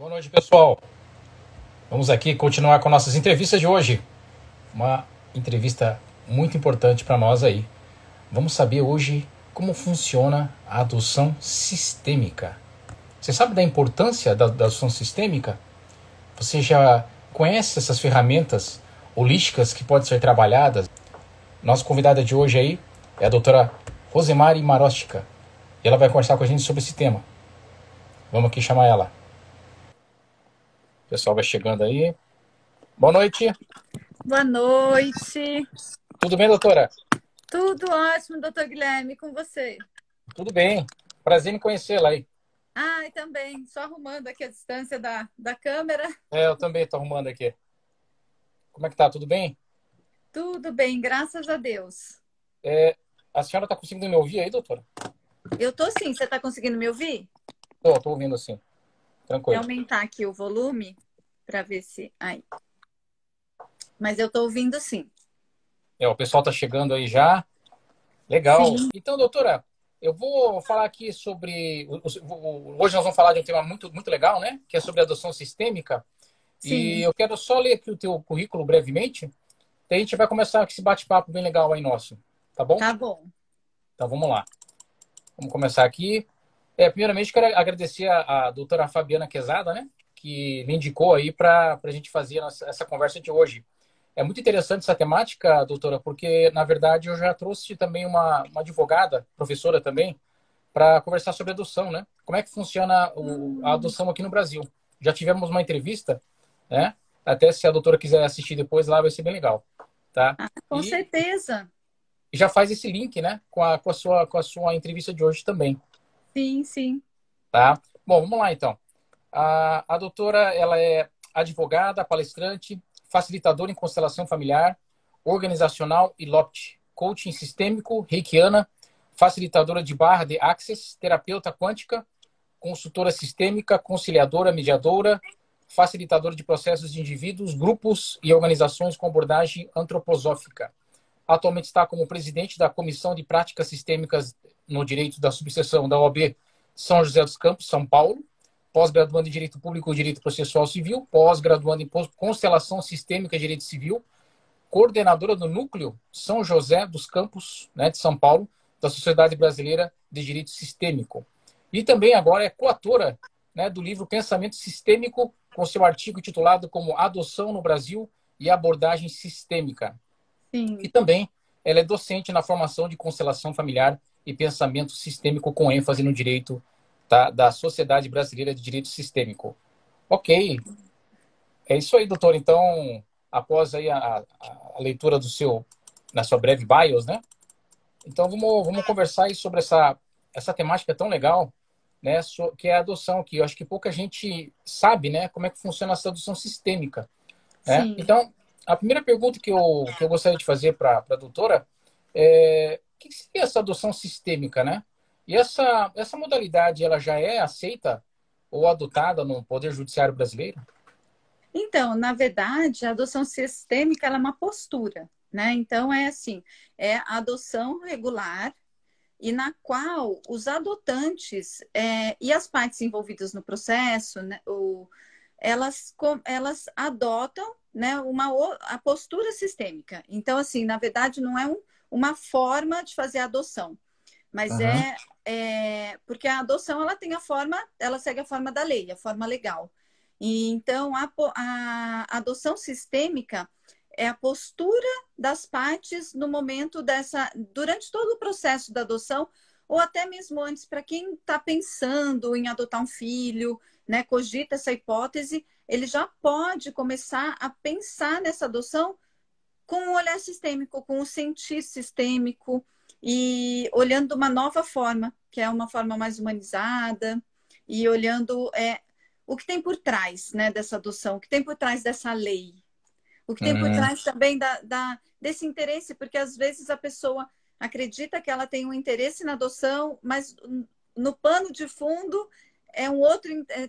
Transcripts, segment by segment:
Boa noite, pessoal. Vamos aqui continuar com nossas entrevistas de hoje. Uma entrevista muito importante para nós aí. Vamos saber hoje como funciona a adoção sistêmica. Você sabe da importância da adoção sistêmica? Você já conhece essas ferramentas holísticas que podem ser trabalhadas? Nossa convidada de hoje aí é a doutora Rosemary Marostica. E ela vai conversar com a gente sobre esse tema. Vamos aqui chamar ela. O pessoal vai chegando aí. Boa noite. Boa noite. Tudo bem, doutora? Tudo ótimo, doutor Guilherme, com você? Tudo bem. Prazer em conhecê-la aí. E também, só arrumando aqui a distância da câmera. Eu também estou arrumando aqui. Como é que tá? Tudo bem? Tudo bem, graças a Deus. A senhora está conseguindo me ouvir aí, doutora? Eu tô sim, você está conseguindo me ouvir? Tô ouvindo sim. Vou Tranquilo. aumentar aqui o volume para ver se... Aí. Mas eu tô ouvindo sim. O pessoal está chegando aí já. Legal. Sim, Então, doutora, eu vou falar aqui sobre... Hoje nós vamos falar de um tema muito, muito legal, né? Que é sobre adoção sistêmica. E sim, eu quero só ler aqui o teu currículo brevemente. Daí a gente vai começar com esse bate-papo bem legal aí nosso. Tá bom? tá bom. Então, vamos lá. Vamos começar aqui. Primeiramente, quero agradecer a doutora Fabiana Quezada, né, que me indicou aí para a gente fazer essa conversa de hoje. É muito interessante essa temática, doutora, porque, na verdade, eu já trouxe também uma advogada, professora também, para conversar sobre adoção, né? Como é que funciona a adoção aqui no Brasil. Já tivemos uma entrevista, né? Até se a doutora quiser assistir depois lá, vai ser bem legal, tá? Com certeza. E já faz esse link, né, com a sua entrevista de hoje também. Sim, sim. Tá? Bom, vamos lá então. A doutora, ela é advogada, palestrante, facilitadora em constelação familiar, organizacional e LOPT, coaching sistêmico, reikiana, facilitadora de barra de Access, terapeuta quântica, consultora sistêmica, conciliadora, mediadora, facilitadora de processos de indivíduos, grupos e organizações com abordagem antroposófica. Atualmente está como presidente da Comissão de Práticas Sistêmicas no Direito da Subseção da OAB São José dos Campos, São Paulo, pós-graduando em Direito Público e Direito Processual Civil, pós-graduando em Constelação Sistêmica e Direito Civil, coordenadora do Núcleo São José dos Campos, né, de São Paulo, da Sociedade Brasileira de Direito Sistêmico. E também agora é coautora, né, do livro Pensamento Sistêmico, com seu artigo intitulado como Adoção no Brasil e Abordagem Sistêmica. E Sim. também ela é docente na formação de constelação familiar e pensamento sistêmico com ênfase no direito, tá, da Sociedade Brasileira de Direito Sistêmico. Ok, é isso aí, doutor. Então, após aí a leitura na sua breve bios, né? Então, vamos conversar aí sobre essa temática tão legal, né? Que é a adoção, que eu acho que pouca gente sabe, né? Como é que funciona essa adoção sistêmica, né? Sim. Então, a primeira pergunta que eu gostaria de fazer para a doutora é: o que seria essa adoção sistêmica, né? E essa modalidade, ela já é aceita ou adotada no Poder Judiciário brasileiro? Então, na verdade, a adoção sistêmica ela é uma postura, né? Então, é assim, é a adoção regular e na qual os adotantes e as partes envolvidas no processo, né, elas adotam, né, a postura sistêmica. Então, assim, na verdade, não é uma forma de fazer a adoção, mas Uhum. porque a adoção ela tem a forma, ela segue a forma da lei, a forma legal. E então a adoção sistêmica é a postura das partes no momento durante todo o processo da adoção, ou até mesmo antes, para quem está pensando em adotar um filho, né, cogita essa hipótese, ele já pode começar a pensar nessa adoção com um olhar sistêmico, com um sentir sistêmico e olhando de uma nova forma, que é uma forma mais humanizada e olhando o que tem por trás, né, dessa adoção, o que tem por trás dessa lei, o que tem por Uhum. trás também desse interesse, porque às vezes a pessoa acredita que ela tem um interesse na adoção, mas no pano de fundo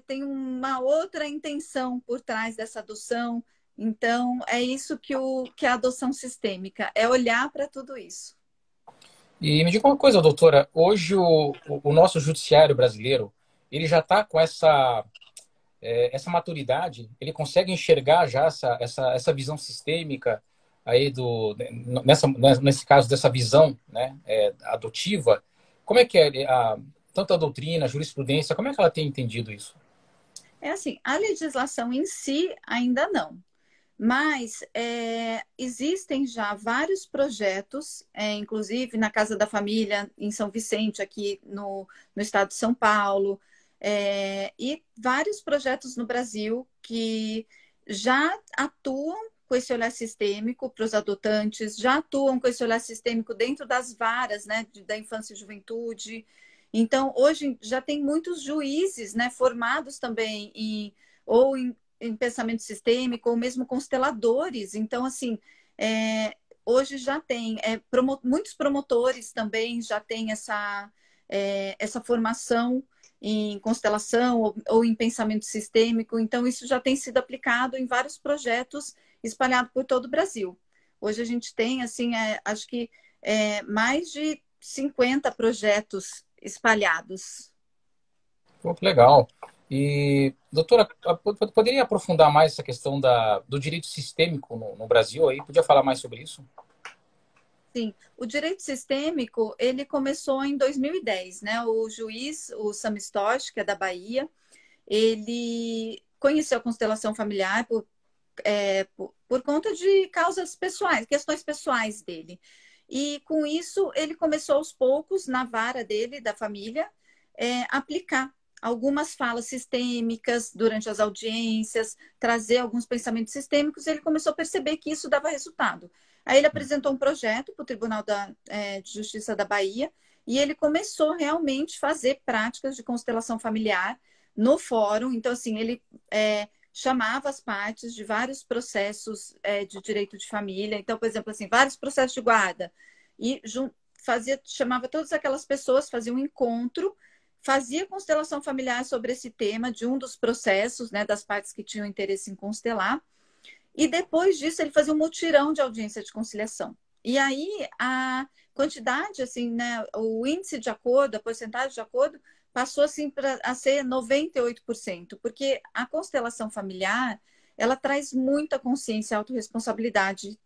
tem uma outra intenção por trás dessa adoção. Então, é isso que a adoção sistêmica é olhar para tudo isso. E me diga uma coisa, doutora. Hoje o nosso judiciário brasileiro, ele já está com essa maturidade, ele consegue enxergar já essa visão sistêmica aí nesse caso dessa visão, né, adotiva. Como é que tanto a doutrina, a jurisprudência, como é que ela tem entendido isso? É assim, a legislação em si ainda não. Mas existem já vários projetos, inclusive na Casa da Família, em São Vicente, aqui no estado de São Paulo, e vários projetos no Brasil que já atuam com esse olhar sistêmico para os adotantes, já atuam com esse olhar sistêmico dentro das varas, né, da infância e juventude. Então, hoje já tem muitos juízes, né, formados também em pensamento sistêmico, ou mesmo consteladores. Então, assim, hoje já tem, muitos promotores também já têm essa formação em constelação ou em pensamento sistêmico. Então, isso já tem sido aplicado em vários projetos espalhados por todo o Brasil. Hoje a gente tem, assim, acho que mais de 50 projetos espalhados. Pô, que legal. E, doutora, poderia aprofundar mais essa questão do direito sistêmico no Brasil aí? Podia falar mais sobre isso? Sim, o direito sistêmico, ele começou em 2010, né? O juiz, o Sam Storch, que é da Bahia, ele conheceu a constelação familiar por conta de causas pessoais, questões pessoais dele. E com isso, ele começou aos poucos, na vara dele, da família, aplicar algumas falas sistêmicas durante as audiências, trazer alguns pensamentos sistêmicos, e ele começou a perceber que isso dava resultado. Aí ele apresentou um projeto para o Tribunal de Justiça da Bahia, e ele começou realmente a fazer práticas de constelação familiar no fórum. Então, assim, ele chamava as partes de vários processos de direito de família. Então, por exemplo, assim, vários processos de guarda. E chamava todas aquelas pessoas, fazia um encontro, fazia constelação familiar sobre esse tema de um dos processos, né, das partes que tinham interesse em constelar. E depois disso, ele fazia um mutirão de audiência de conciliação. E aí, a quantidade, assim, né, o índice de acordo, a porcentagem de acordo, passou assim a ser 98%, porque a constelação familiar, ela traz muita consciência e autorresponsabilidade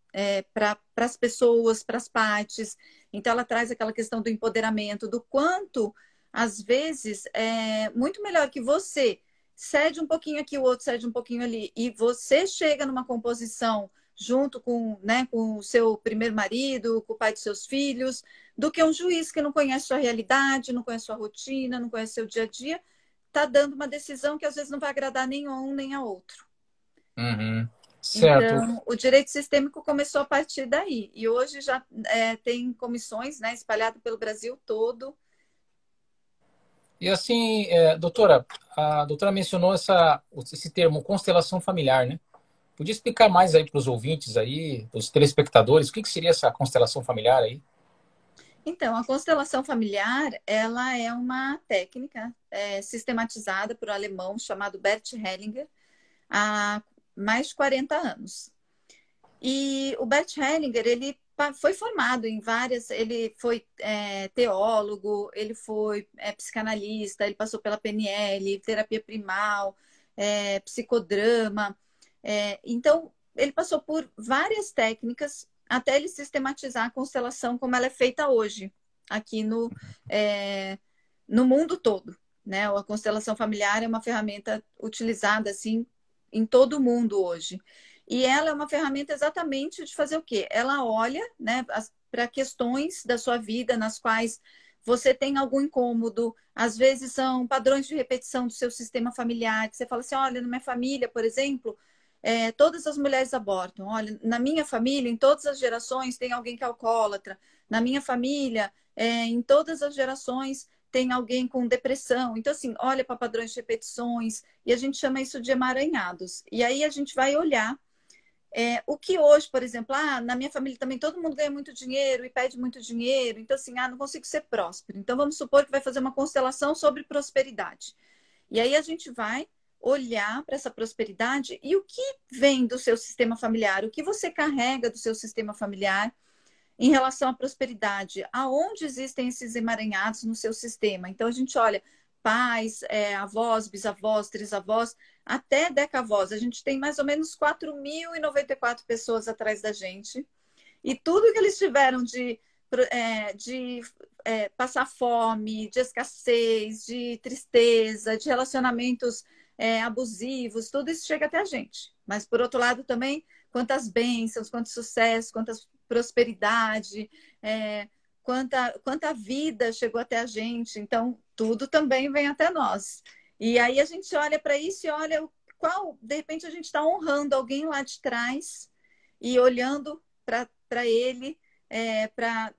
para as pessoas, para as partes. Então, ela traz aquela questão do empoderamento, do quanto, às vezes, é muito melhor que você cede um pouquinho aqui, o outro cede um pouquinho ali, e você chega numa composição junto com, né, com o seu primeiro marido, com o pai dos seus filhos, do que um juiz que não conhece sua realidade, não conhece sua rotina, não conhece seu dia a dia, está dando uma decisão que às vezes não vai agradar nem a um nem a outro. Uhum. Certo. Então, o direito sistêmico começou a partir daí, e hoje já tem comissões, né, espalhadas pelo Brasil todo. E assim, doutora, a doutora mencionou esse termo constelação familiar, né? Podia explicar mais aí para os ouvintes aí, para os telespectadores, o que seria essa constelação familiar aí? Então, a constelação familiar, ela é uma técnica sistematizada por um alemão chamado Bert Hellinger há mais de 40 anos. E o Bert Hellinger, ele foi formado em várias, ele foi teólogo, ele foi psicanalista, ele passou pela PNL, terapia primal, psicodrama. Então, ele passou por várias técnicas até ele sistematizar a constelação como ela é feita hoje, aqui no mundo todo. Né? A constelação familiar é uma ferramenta utilizada assim em todo o mundo hoje. E ela é uma ferramenta exatamente de fazer o quê? Ela olha, né, para questões da sua vida nas quais você tem algum incômodo, às vezes são padrões de repetição do seu sistema familiar, que você fala assim, olha, na minha família, por exemplo, todas as mulheres abortam. Olha, na minha família, em todas as gerações, tem alguém que é alcoólatra. Na minha família, em todas as gerações, tem alguém com depressão. Então, assim, olha para padrões de repetições, e a gente chama isso de emaranhados. E aí a gente vai olhar o que hoje, por exemplo, na minha família também todo mundo ganha muito dinheiro e pede muito dinheiro, então assim, não consigo ser próspero. Então vamos supor que vai fazer uma constelação sobre prosperidade. E aí a gente vai olhar para essa prosperidade e o que vem do seu sistema familiar, o que você carrega do seu sistema familiar em relação à prosperidade, aonde existem esses emaranhados no seu sistema. Então a gente olha pais, avós, bisavós, trisavós, até decavós. A gente tem mais ou menos 4.094 pessoas atrás da gente. E tudo que eles tiveram de passar fome, de escassez, de tristeza, de relacionamentos abusivos, tudo isso chega até a gente. Mas, por outro lado, também, quantas bênçãos, quanto sucesso, quanta prosperidade, quanta vida chegou até a gente. Então, tudo também vem até nós. E aí a gente olha para isso e olha de repente, a gente está honrando alguém lá de trás e olhando para ele.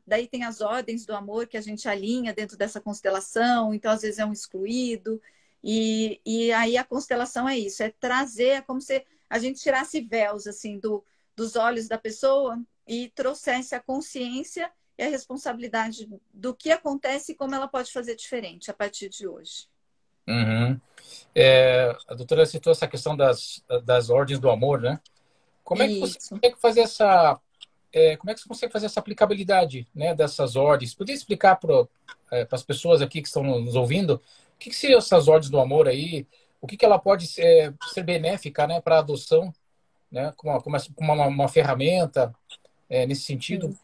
Daí tem as ordens do amor que a gente alinha dentro dessa constelação, então às vezes é um excluído, e aí a constelação é isso, é trazer, é como se a gente tirasse véus assim dos olhos da pessoa e trouxesse a consciência e a responsabilidade do que acontece e como ela pode fazer diferente a partir de hoje. Uhum. A doutora citou essa questão das ordens do amor, né? Como é que você consegue fazer como é que você consegue fazer essa aplicabilidade, né, dessas ordens? Podia explicar para as pessoas aqui que estão nos ouvindo o que seriam essas ordens do amor aí? O que ela pode ser benéfica, né, para a adoção, né, como uma ferramenta nesse sentido? Sim.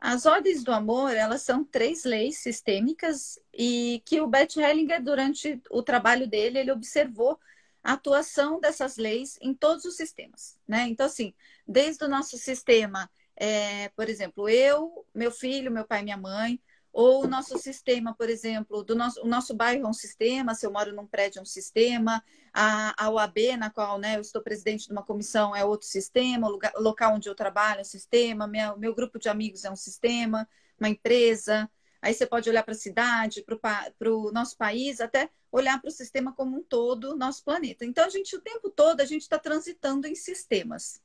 As ordens do amor, elas são 3 leis sistêmicas e que o Bert Hellinger, durante o trabalho dele, ele observou a atuação dessas leis em todos os sistemas, né? Então, assim, desde o nosso sistema, por exemplo, eu, meu filho, meu pai e minha mãe, ou o nosso sistema, por exemplo, o nosso bairro é um sistema, se eu moro num prédio é um sistema, a OAB, na qual, né, eu estou presidente de uma comissão, é outro sistema, o local onde eu trabalho é um sistema, meu grupo de amigos é um sistema, uma empresa. Aí você pode olhar para a cidade, para o nosso país, até olhar para o sistema como um todo, nosso planeta. Então, o tempo todo, a gente está transitando em sistemas.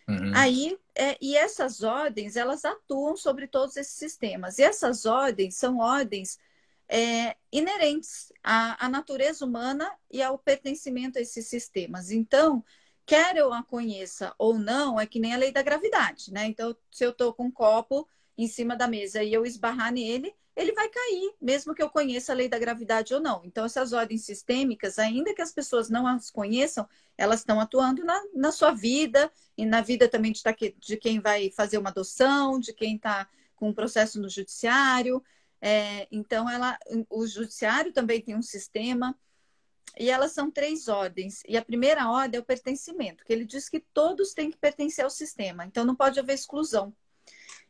Uhum. Aí, e essas ordens, elas atuam sobre todos esses sistemas. E essas ordens são ordens inerentes à natureza humana e ao pertencimento a esses sistemas. Então, quer eu a conheça ou não, é que nem a lei da gravidade, né? Então, se eu estou com um copo em cima da mesa e eu esbarrar nele, ele vai cair, mesmo que eu conheça a lei da gravidade ou não. Então, essas ordens sistêmicas, ainda que as pessoas não as conheçam, elas estão atuando na sua vida e na vida também de quem vai fazer uma adoção, de quem está com um processo no judiciário. Então, o judiciário também tem um sistema, e elas são 3 ordens. E a primeira ordem é o pertencimento, que ele diz que todos têm que pertencer ao sistema, então não pode haver exclusão.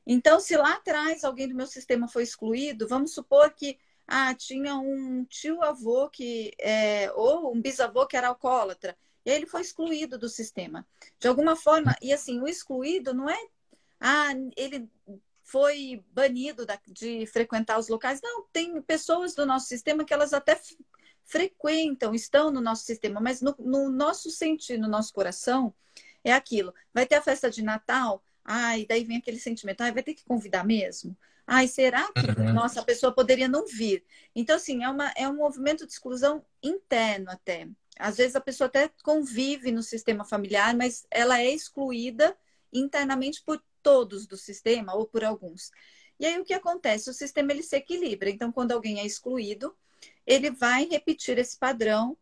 Então, se lá atrás alguém do meu sistema foi excluído, vamos supor que tinha um tio-avô ou um bisavô que era alcoólatra, e aí ele foi excluído do sistema. De alguma forma, e assim, o excluído não é ele foi banido de frequentar os locais. Não, tem pessoas do nosso sistema que elas até frequentam, estão no nosso sistema, mas no nosso sentir, no nosso coração, é aquilo. Vai ter a festa de Natal, e daí vem aquele sentimento, vai ter que convidar mesmo? Será que, nossa, a pessoa poderia não vir? Então, assim, é um movimento de exclusão interno até. Às vezes a pessoa até convive no sistema familiar, mas ela é excluída internamente por todos do sistema ou por alguns. E aí o que acontece? O sistema ele se equilibra. Então, quando alguém é excluído, ele vai repetir esse padrão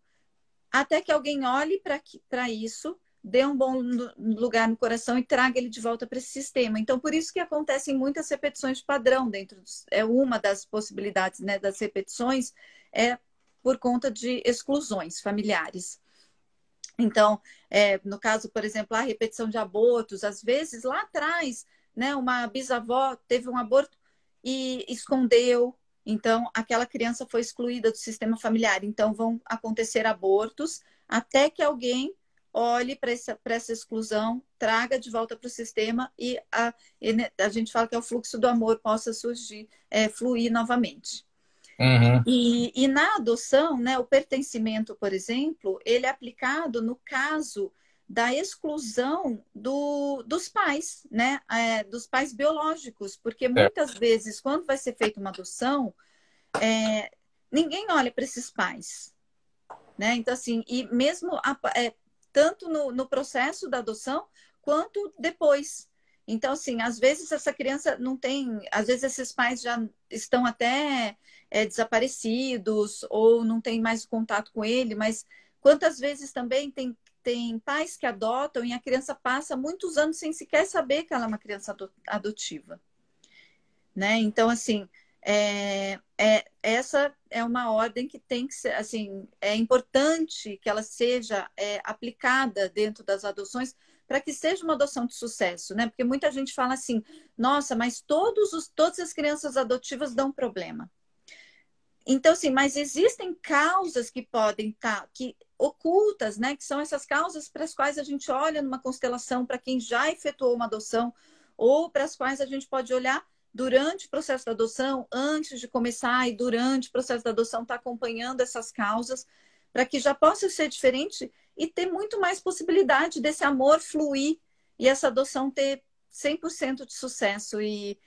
até que alguém olhe para isso, dê um bom lugar no coração e traga ele de volta para esse sistema. Então, por isso que acontecem muitas repetições de padrão uma das possibilidades, né, das repetições por conta de exclusões familiares. Então, no caso, por exemplo, a repetição de abortos, às vezes lá atrás, né, uma bisavó teve um aborto e escondeu, então aquela criança foi excluída do sistema familiar. Então, vão acontecer abortos até que alguém olhe para essa exclusão, traga de volta para o sistema e a gente fala que é o fluxo do amor possa surgir, fluir novamente. Uhum. E na adoção, né, o pertencimento, por exemplo, ele é aplicado no caso da exclusão dos pais, né, dos pais biológicos, porque muitas vezes, quando vai ser feita uma adoção, ninguém olha para esses pais, né? Então, assim, e mesmo tanto no processo da adoção quanto depois. Então, assim, às vezes essa criança não tem, às vezes esses pais já estão até desaparecidos ou não tem mais contato com ele, mas quantas vezes também tem pais que adotam e a criança passa muitos anos sem sequer saber que ela é uma criança adotiva, né? Então, assim, essa é uma ordem que tem que ser, assim, é importante que ela seja aplicada dentro das adoções para que seja uma adoção de sucesso, né? Porque muita gente fala assim, nossa, mas todas as crianças adotivas dão problema. Então, assim, mas existem causas que podem estar ocultas, né? Que são essas causas para as quais a gente olha numa constelação para quem já efetuou uma adoção, ou para as quais a gente pode olhar durante o processo da adoção, antes de começar e durante o processo da adoção, estar acompanhando essas causas, para que já possa ser diferente e ter muito mais possibilidade desse amor fluir e essa adoção ter 100% de sucesso e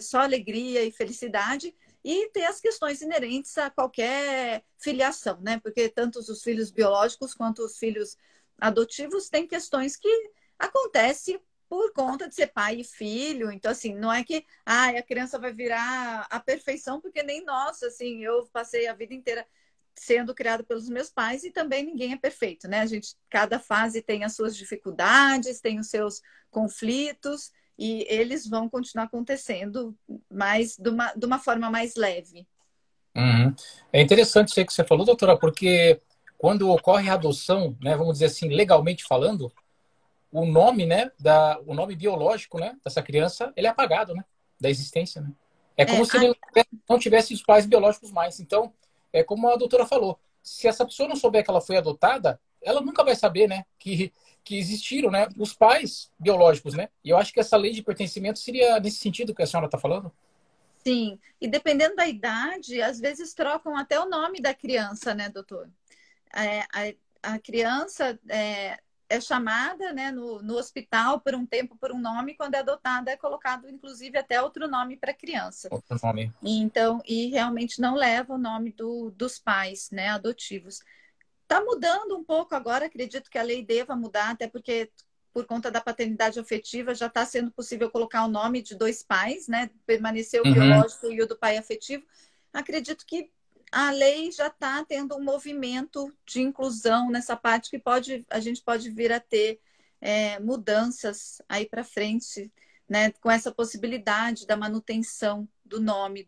só alegria e felicidade. E ter as questões inerentes a qualquer filiação, né? Porque tanto os filhos biológicos quanto os filhos adotivos têm questões que acontecem por conta de ser pai e filho. Então, assim, não é que a criança vai virar a perfeição, porque nem nós, assim, eu passei a vida inteira sendo criada pelos meus pais e também ninguém é perfeito, né? Cada fase tem as suas dificuldades, tem os seus conflitos, e eles vão continuar acontecendo, mas de uma forma mais leve. Uhum. É interessante isso aí que você falou, doutora, porque quando ocorre a adoção, né, vamos dizer assim, legalmente falando, o nome, né, o nome biológico, né, dessa criança, ele é apagado, né, da existência, né? É como se ele não tivesse os pais biológicos mais. Então, é como a doutora falou, se essa pessoa não souber que ela foi adotada, ela nunca vai saber, né, que existiram, né, os pais biológicos, né? E eu acho que essa lei de pertencimento seria nesse sentido que a senhora está falando. Sim, e dependendo da idade, às vezes trocam até o nome da criança, né, doutor? A criança é chamada, né, no hospital por um tempo por um nome, quando é adotada é colocado inclusive até outro nome para a criança. Outro nome. Então, e realmente não leva o nome dos pais, né, adotivos. Está mudando um pouco agora, acredito que a lei deva mudar, até porque por conta da paternidade afetiva já está sendo possível colocar o nome de dois pais, né? Permanecer o biológico e o do pai afetivo. Acredito que a lei já está tendo um movimento de inclusão nessa parte que a gente pode vir a ter mudanças aí para frente, né? Com essa possibilidade da manutenção do nome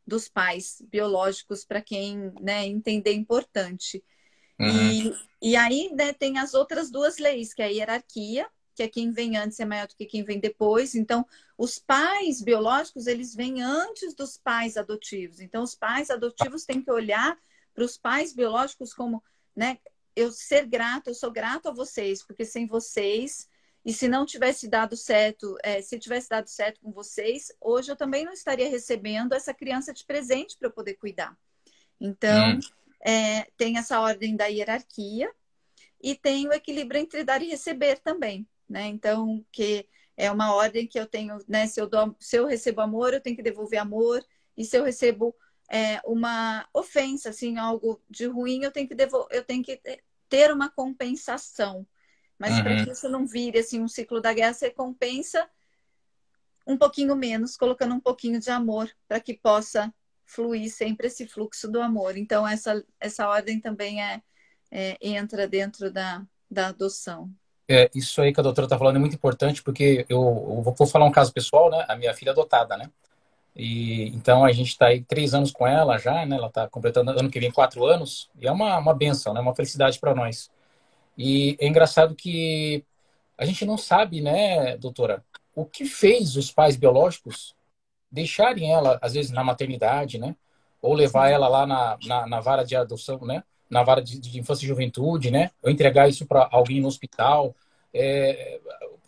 dos pais biológicos para quem, né, entender importante. E aí, né, tem as outras duas leis, que é a hierarquia, que é quem vem antes é maior do que quem vem depois. Então, os pais biológicos, eles vêm antes dos pais adotivos. Então, os pais adotivos têm que olhar para os pais biológicos como, né, eu sou grato a vocês, porque sem vocês, e se não tivesse dado certo, se tivesse dado certo com vocês, hoje eu também não estaria recebendo essa criança de presente para eu poder cuidar. Então, tem essa ordem da hierarquia e tem o equilíbrio entre dar e receber também, né? Então, que é uma ordem que eu tenho, né? Se eu recebo amor, eu tenho que devolver amor, e se eu recebo uma ofensa, assim, algo de ruim, eu tenho que ter uma compensação. Mas para que isso não vire assim um ciclo da guerra, você compensa um pouquinho menos, colocando um pouquinho de amor, para que possa fluir sempre esse fluxo do amor. Então, essa ordem também entra dentro da adoção. Isso aí que a doutora está falando é muito importante, porque eu vou falar um caso pessoal, né? A minha filha é adotada, né? E então a gente está aí 3 anos com ela já, né? Ela está completando ano que vem 4 anos, e é uma benção, né? Uma felicidade para nós. E é engraçado que a gente não sabe, né, doutora, o que fez os pais biológicos deixarem ela, às vezes, na maternidade, né? Ou levar ela lá na vara de adoção, né? Na vara de infância e juventude, né? Ou entregar isso para alguém no hospital.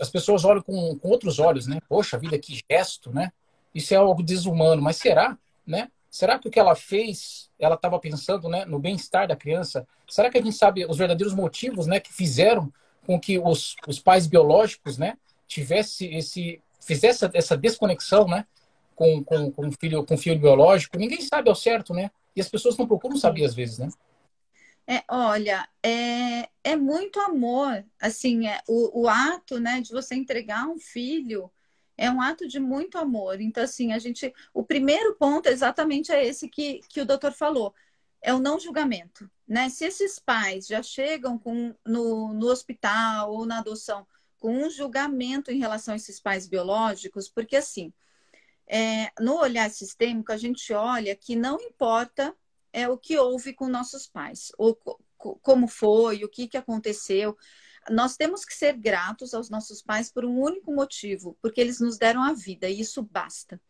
As pessoas olham com outros olhos, né? Poxa vida, que gesto, né? Isso é algo desumano. Mas será, né? Será que o que ela fez, ela estava pensando, né, no bem-estar da criança? Será que a gente sabe os verdadeiros motivos, né, que fizeram com que os pais biológicos, né, fizesse essa desconexão, né, com o filho biológico? Ninguém sabe ao certo, né? E as pessoas não procuram saber às vezes, né? Olha, é muito amor, assim, o ato, né, de você entregar um filho é um ato de muito amor. Então, assim, o primeiro ponto exatamente é esse que o doutor falou, é o não julgamento, né? Se esses pais já chegam no hospital ou na adoção com um julgamento em relação a esses pais biológicos, porque assim, no olhar sistêmico, a gente olha que não importa o que houve com nossos pais, ou como foi, o que aconteceu. Nós temos que ser gratos aos nossos pais por um único motivo, porque eles nos deram a vida, e isso basta.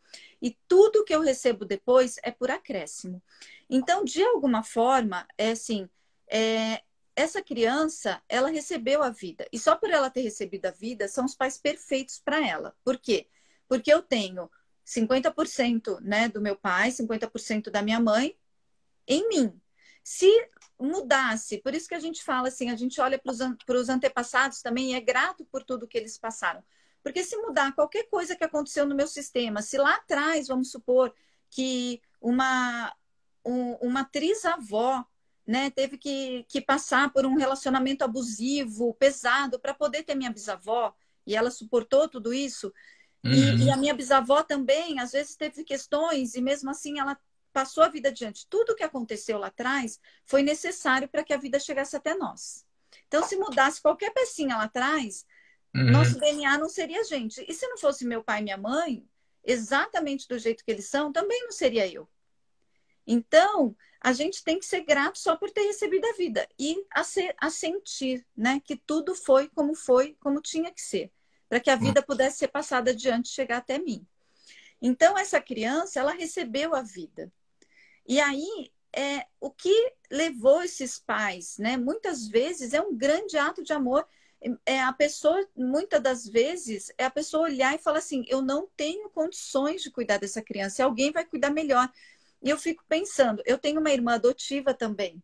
E tudo que eu recebo depois é por acréscimo. Então, de alguma forma, essa criança, ela recebeu a vida. E só por ela ter recebido a vida, são os pais perfeitos para ela. Por quê? Porque eu tenho 50%, né, do meu pai, 50% da minha mãe em mim. Se mudasse, por isso que a gente fala assim, a gente olha para os antepassados também e é grato por tudo que eles passaram. Porque se mudar qualquer coisa que aconteceu no meu sistema, se lá atrás, vamos supor que uma trisavó, né, teve que passar por um relacionamento abusivo, pesado, para poder ter minha bisavó, e ela suportou tudo isso, e Uhum. a minha bisavó também, às vezes, teve questões, e mesmo assim ela passou a vida adiante. Tudo que aconteceu lá atrás foi necessário para que a vida chegasse até nós. Então, se mudasse qualquer pecinha lá atrás, Uhum. nosso DNA não seria a gente. E se não fosse meu pai e minha mãe, exatamente do jeito que eles são, também não seria eu. Então, a gente tem que ser grato só por ter recebido a vida e a sentir, né, que tudo foi, como tinha que ser, para que a vida pudesse ser passada adiante e chegar até mim. Então, essa criança, ela recebeu a vida. E aí, o que levou esses pais, né? Muitas vezes é um grande ato de amor. A pessoa, muitas das vezes, é a pessoa olhar e falar assim: eu não tenho condições de cuidar dessa criança, alguém vai cuidar melhor. E eu fico pensando, eu tenho uma irmã adotiva também.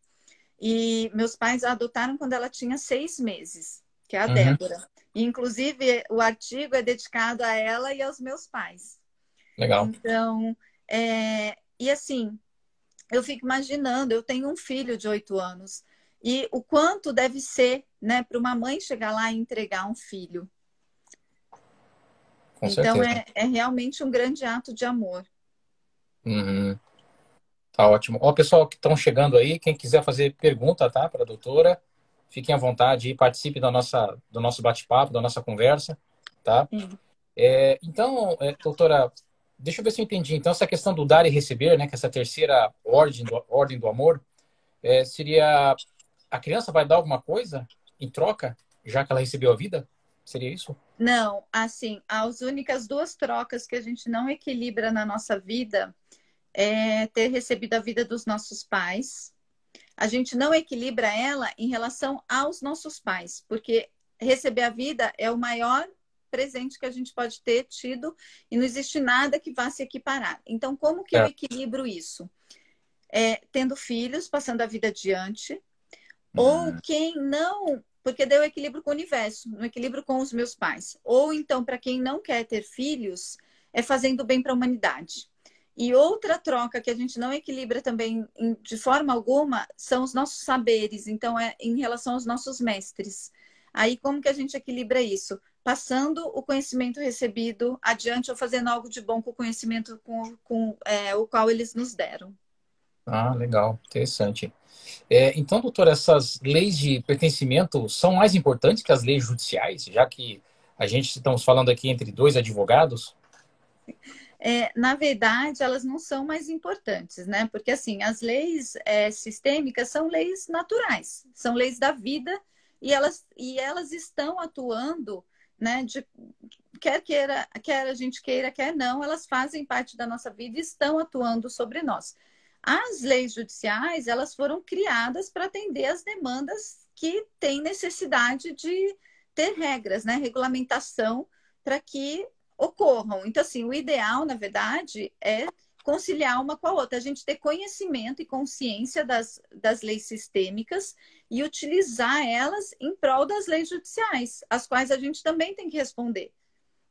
E meus pais a adotaram quando ela tinha 6 meses, que é a Uhum. Débora. E, inclusive, o artigo é dedicado a ela e aos meus pais. Legal. Então, e assim, eu fico imaginando, eu tenho um filho de 8 anos, e o quanto deve ser, né, para uma mãe chegar lá e entregar um filho. Com Então, certeza. é realmente um grande ato de amor. Uhum. Tá ótimo. Ó, pessoal que estão chegando aí, quem quiser fazer pergunta, tá, para a doutora, fiquem à vontade e participe do nosso bate-papo, da nossa conversa, tá? Sim. Então, doutora, deixa eu ver se eu entendi. Então, essa questão do dar e receber, né, que essa terceira ordem do amor, seria a criança vai dar alguma coisa em troca, já que ela recebeu a vida? Seria isso? Não, assim, as únicas duas trocas que a gente não equilibra na nossa vida é ter recebido a vida dos nossos pais. A gente não equilibra ela em relação aos nossos pais, porque receber a vida é o maior presente que a gente pode ter tido e não existe nada que vá se equiparar. Então, como que eu Certo. equilibro isso? Tendo filhos, passando a vida adiante, ou Hum. quem não, porque deu equilíbrio com o universo, no equilíbrio com os meus pais. Ou então, para quem não quer ter filhos, é fazendo bem para a humanidade. E outra troca que a gente não equilibra também de forma alguma são os nossos saberes. Então, é em relação aos nossos mestres. Aí, como que a gente equilibra isso? Passando o conhecimento recebido adiante ou fazendo algo de bom com o conhecimento com o qual eles nos deram. Ah, legal, interessante. Então, doutor, essas leis de pertencimento são mais importantes que as leis judiciais, já que a gente estamos falando aqui entre dois advogados? Na verdade, elas não são mais importantes, né? Porque, assim, as leis sistêmicas são leis naturais, são leis da vida e elas estão atuando, né? Quer a gente queira, quer não, elas fazem parte da nossa vida e estão atuando sobre nós. As leis judiciais, elas foram criadas para atender às demandas que têm necessidade de ter regras, né? Regulamentação para que ocorram. Então, assim, o ideal, na verdade, é conciliar uma com a outra, a gente ter conhecimento e consciência das leis sistêmicas e utilizar elas em prol das leis judiciais, as quais a gente também tem que responder,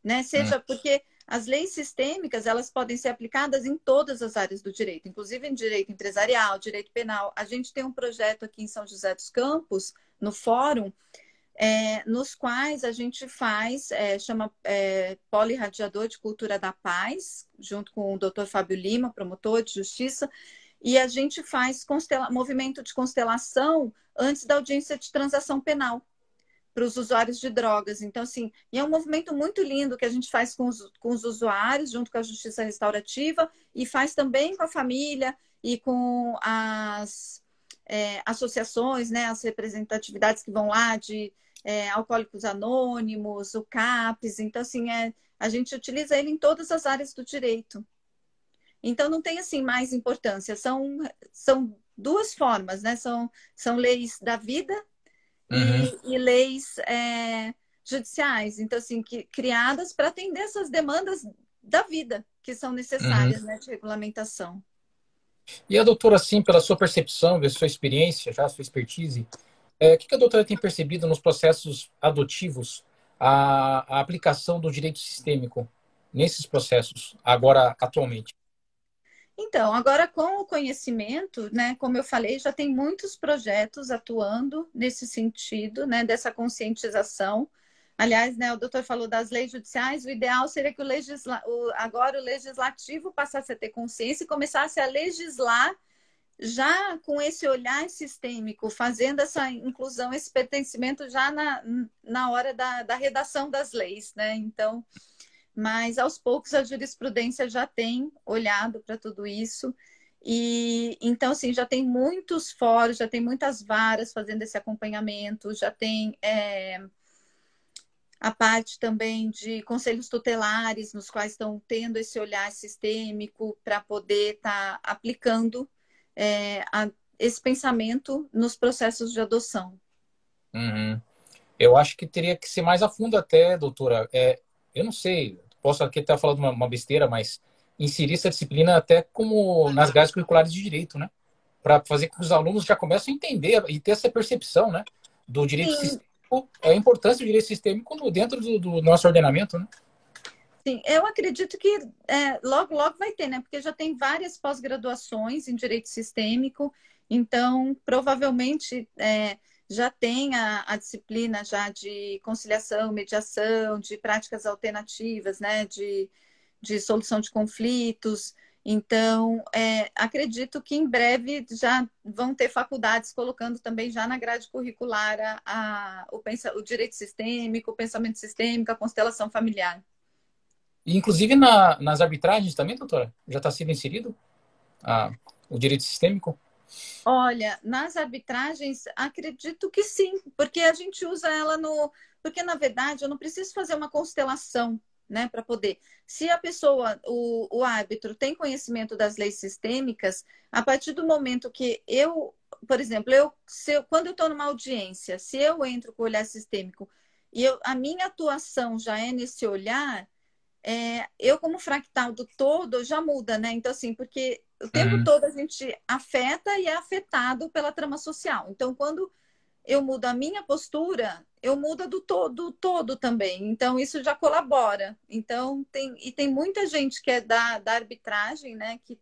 né? Hum. Seja porque as leis sistêmicas, elas podem ser aplicadas em todas as áreas do direito, inclusive em direito empresarial, direito penal. A gente tem um projeto aqui em São José dos Campos, no Fórum, nos quais a gente faz, chama Polirradiador de Cultura da Paz, junto com o Dr. Fábio Lima, promotor de justiça, e a gente faz movimento de constelação antes da audiência de transação penal para os usuários de drogas. Então, assim, e é um movimento muito lindo que a gente faz com os usuários, junto com a Justiça Restaurativa, e faz também com a família e com as associações, né, as representatividades que vão lá de Alcoólicos Anônimos, o CAPES. Então, assim, a gente utiliza ele em todas as áreas do direito. Então, não tem, assim, mais importância. São duas formas, né? São leis da vida e leis judiciais. Então, assim, criadas para atender essas demandas da vida, que são necessárias, né, de regulamentação. E a doutora, assim, pela sua percepção, pela sua experiência, já sua expertise, o que a doutora tem percebido nos processos adotivos, a aplicação do direito sistêmico nesses processos, agora, atualmente? Então, agora com o conhecimento, né, como eu falei, já tem muitos projetos atuando nesse sentido, né, dessa conscientização. Aliás, né, o doutor falou das leis judiciais, o ideal seria que agora o legislativo passasse a ter consciência e começasse a legislar já com esse olhar sistêmico, fazendo essa inclusão, esse pertencimento já na hora da redação das leis, né? Então, mas aos poucos a jurisprudência já tem olhado para tudo isso. E então, assim, já tem muitos fóruns, já tem muitas varas fazendo esse acompanhamento, já tem a parte também de conselhos tutelares, nos quais estão tendo esse olhar sistêmico para poder estar aplicando esse pensamento nos processos de adoção. Eu acho que teria que ser mais a fundo até, doutora. Eu não sei, posso aqui estar falando uma besteira, mas inserir essa disciplina até como nas grades curriculares de direito, né? Para fazer com que os alunos já comecem a entender e ter essa percepção, né? Do direito Sim. sistêmico, a importância do direito sistêmico dentro do nosso ordenamento, né? Sim, eu acredito que logo, logo vai ter, né? Porque já tem várias pós-graduações em direito sistêmico, então provavelmente já tem a disciplina já de conciliação, mediação, de práticas alternativas, né? De solução de conflitos. Então, acredito que em breve já vão ter faculdades colocando também já na grade curricular o direito sistêmico, o pensamento sistêmico, a constelação familiar. E, inclusive, nas arbitragens também, doutora? Já está sendo inserido o direito sistêmico? Olha, nas arbitragens, acredito que sim, porque a gente usa ela no. Porque, na verdade, eu não preciso fazer uma constelação, né, para poder. Se a pessoa, o árbitro, tem conhecimento das leis sistêmicas, a partir do momento que por exemplo, quando eu estou numa audiência, se eu entro com o olhar sistêmico e a minha atuação já é nesse olhar. Eu, como fractal do todo, já muda, né? Então, assim, porque o tempo todo a gente afeta e é afetado pela trama social. Então, quando eu mudo a minha postura, eu mudo do todo também. Então, isso já colabora. Então, tem muita gente que é da arbitragem, né? Que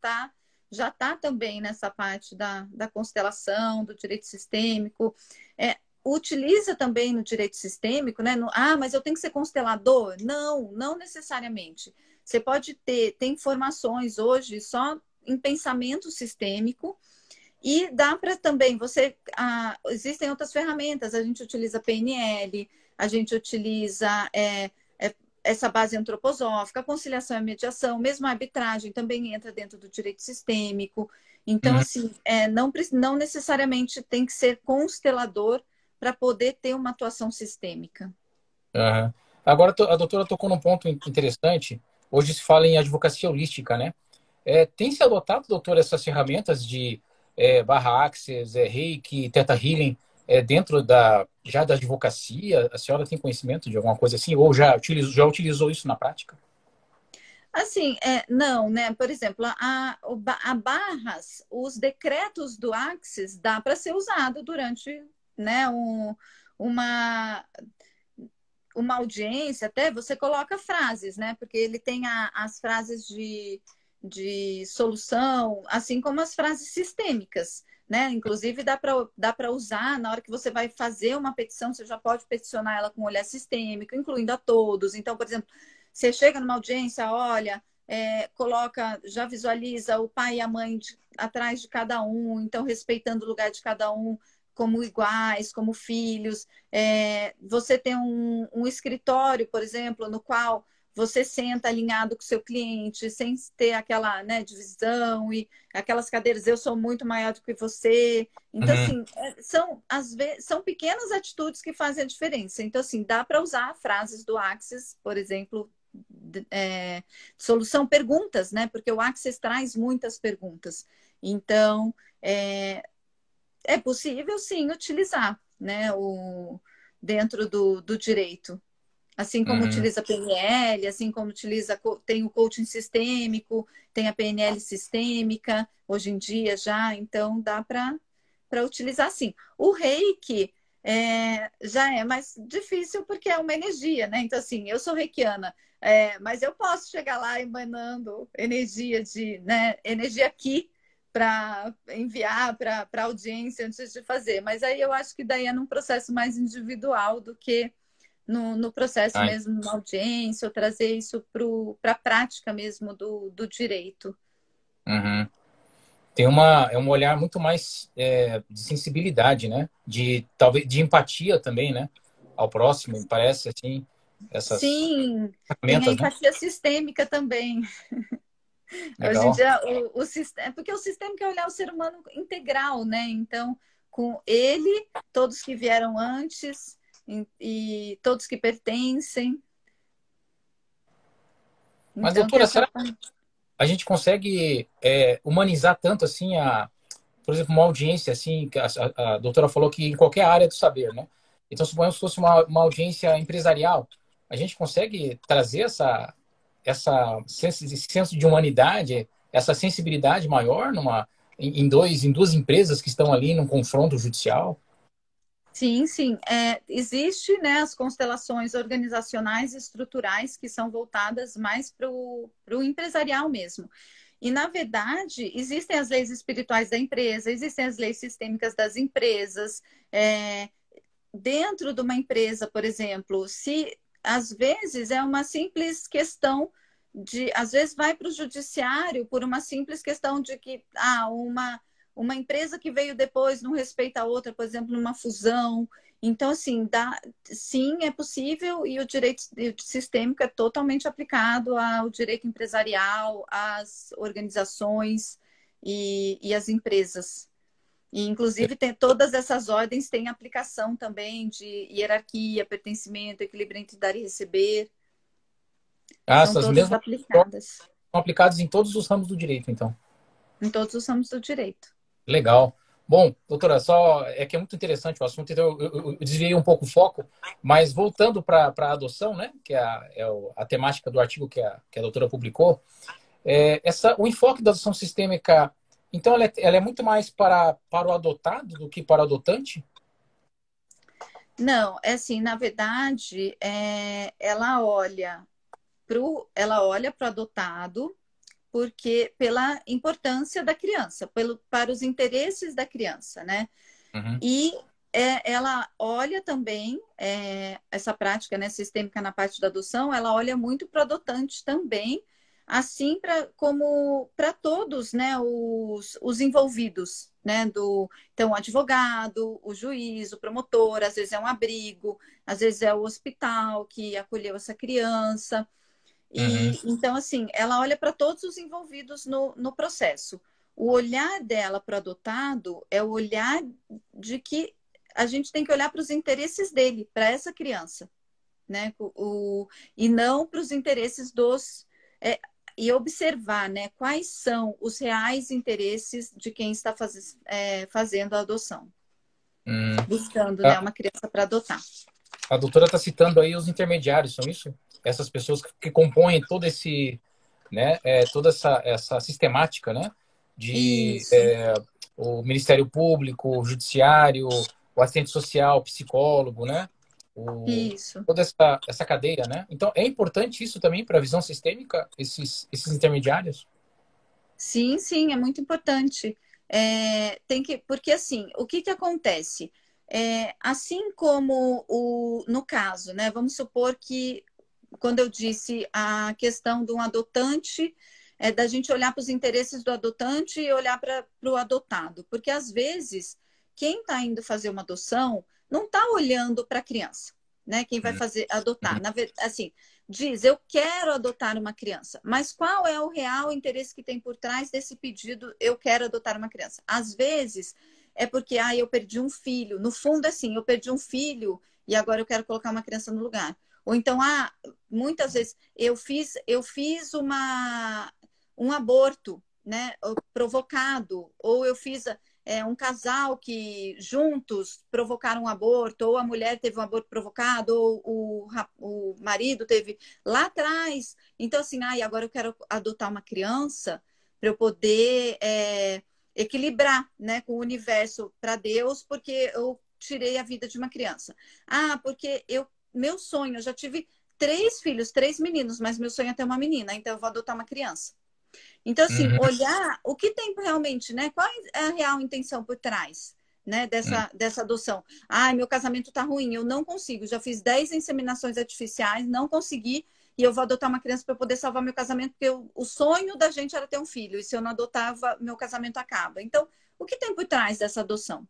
já está também nessa parte da constelação, do direito sistêmico. Utiliza também no direito sistêmico, né? Mas eu tenho que ser constelador? Não, não necessariamente. Você pode ter informações hoje só em pensamento sistêmico e dá para também existem outras ferramentas. A gente utiliza PNL, a gente utiliza essa base antroposófica, a conciliação e a mediação, mesmo a arbitragem também entra dentro do direito sistêmico. Então, assim, não necessariamente tem que ser constelador para poder ter uma atuação sistêmica. Agora, a doutora tocou num ponto interessante. Hoje se fala em advocacia holística, né? Tem se adotado, doutora, essas ferramentas de barra Access, Reiki, Theta Healing, dentro já da advocacia? A senhora tem conhecimento de alguma coisa assim? Ou já utilizou isso na prática? Assim, não, né? Por exemplo, a barras, os decretos do Axis dá para ser usado durante, né, uma audiência, até você coloca frases, né? Porque ele tem as frases de solução, assim como as frases sistêmicas, né? Inclusive dá para usar na hora que você vai fazer uma petição, você já pode peticionar ela com olhar sistêmico, incluindo a todos. Então, por exemplo, você chega numa audiência, olha, coloca, já visualiza o pai e a mãe atrás de cada um, então respeitando o lugar de cada um como iguais, como filhos. Você tem um escritório, por exemplo, no qual você senta alinhado com o seu cliente, sem ter aquela, né, divisão e aquelas cadeiras, eu sou muito maior do que você. Então, Uhum. assim, às vezes, são pequenas atitudes que fazem a diferença. Então, assim, dá para usar frases do Axis, por exemplo, solução, perguntas, né? Porque o Axis traz muitas perguntas. Então, é possível, sim, utilizar, né, dentro do direito. Assim como Uhum. utiliza a PNL, assim como tem o coaching sistêmico, tem a PNL sistêmica, hoje em dia já, então dá para utilizar sim. O reiki já é mais difícil porque é uma energia, né? Então, assim, eu sou reikiana, mas eu posso chegar lá emanando energia né, energia aqui para enviar para a audiência antes de fazer. Mas aí eu acho que daí é num processo mais individual do que no processo Ah, mesmo, na audiência, ou trazer isso para a prática mesmo do direito. uhum. É um olhar muito mais de sensibilidade, né? De talvez de empatia também, né? Ao próximo, me parece assim, essas Sim, tem a ferramentas, né? empatia sistêmica também. Hoje em Legal. dia, porque o sistêmico é olhar o ser humano integral, né? Então, com ele, todos que vieram antes e todos que pertencem. Mas, Então, tem doutora, essa será que a gente consegue humanizar tanto assim por exemplo, uma audiência assim, que a doutora falou que em qualquer área do saber, né? Então, suponhamos que fosse uma audiência empresarial, a gente consegue trazer esse senso de humanidade, essa sensibilidade maior em duas empresas que estão ali num confronto judicial? Sim, sim. Existe, né, as constelações organizacionais e estruturais que são voltadas mais para o empresarial mesmo. E, na verdade, existem as leis espirituais da empresa, existem as leis sistêmicas das empresas. Dentro de uma empresa, por exemplo, se às vezes é uma simples questão às vezes vai para o judiciário por uma simples questão de que uma empresa que veio depois não respeita a outra, por exemplo, numa fusão. Então, assim, sim, é possível e o direito sistêmico é totalmente aplicado ao direito empresarial, às organizações e às empresas. E, inclusive, todas essas ordens têm aplicação também de hierarquia, pertencimento, equilíbrio entre dar e receber. São Essas todas mesmas são aplicadas aplicadas em todos os ramos do direito, então. em todos os ramos do direito. Legal. Bom, doutora, só é que é muito interessante o assunto, então eu desviei um pouco o foco, mas voltando para a adoção, né, que a temática do artigo que a doutora publicou, o enfoque da adoção sistêmica, então ela é muito mais para o adotado do que para o adotante? Não, é assim, na verdade, ela olha para o adotado porque pela importância da criança, para os interesses da criança, né? Uhum. E ela olha também essa prática, né, sistêmica na parte da adoção, ela olha muito para o adotante também, assim como para todos, né, os envolvidos, né, então o advogado, o juiz, o promotor, às vezes é um abrigo, às vezes é o hospital que acolheu essa criança. Uhum. E então, assim, ela olha para todos os envolvidos no processo. O olhar dela para o adotado é o olhar de que a gente tem que olhar para os interesses dele, para essa criança, né? E não para os interesses e observar, né, quais são os reais interesses de quem está fazendo a adoção, Uhum. buscando, né, A, uma criança para adotar. a doutora está citando aí os intermediários, são isso? Essas pessoas que compõem todo né, toda essa sistemática, né, de Isso. o Ministério Público, o Judiciário, o assistente social, o psicólogo, né? Isso. Toda essa cadeia, né? Então, é importante isso também para a visão sistêmica, esses intermediários? Sim, sim, é muito importante. Porque assim, o que que acontece? Assim como no caso, né? Vamos supor que quando eu disse a questão de um adotante, da gente olhar para os interesses do adotante e olhar para o adotado, porque às vezes quem está indo fazer uma adoção não está olhando para a criança, né? Quem vai Hum, fazer adotar, uhum, assim, diz eu quero adotar uma criança, mas qual é o real interesse que tem por trás desse pedido? Eu quero adotar uma criança. Às vezes é porque eu perdi um filho. No fundo, assim, eu perdi um filho e agora eu quero colocar uma criança no lugar. Ou então, muitas vezes eu fiz um aborto, né, provocado, ou eu fiz um casal que juntos provocaram um aborto, ou a mulher teve um aborto provocado, ou o marido teve lá atrás. Então, assim, agora eu quero adotar uma criança para eu poder equilibrar, né, com o universo para Deus, porque eu tirei a vida de uma criança. Porque meu sonho, eu já tive 3 filhos, 3 meninos, mas meu sonho é ter uma menina, então eu vou adotar uma criança. Então, assim, uhum, olhar o que tem realmente, né? Qual é a real intenção por trás, né, uhum, dessa adoção? Meu casamento tá ruim, eu não consigo. Já fiz 10 inseminações artificiais, não consegui, e eu vou adotar uma criança para poder salvar meu casamento, porque o sonho da gente era ter um filho, e se eu não adotava, meu casamento acaba. Então, o que tem por trás dessa adoção?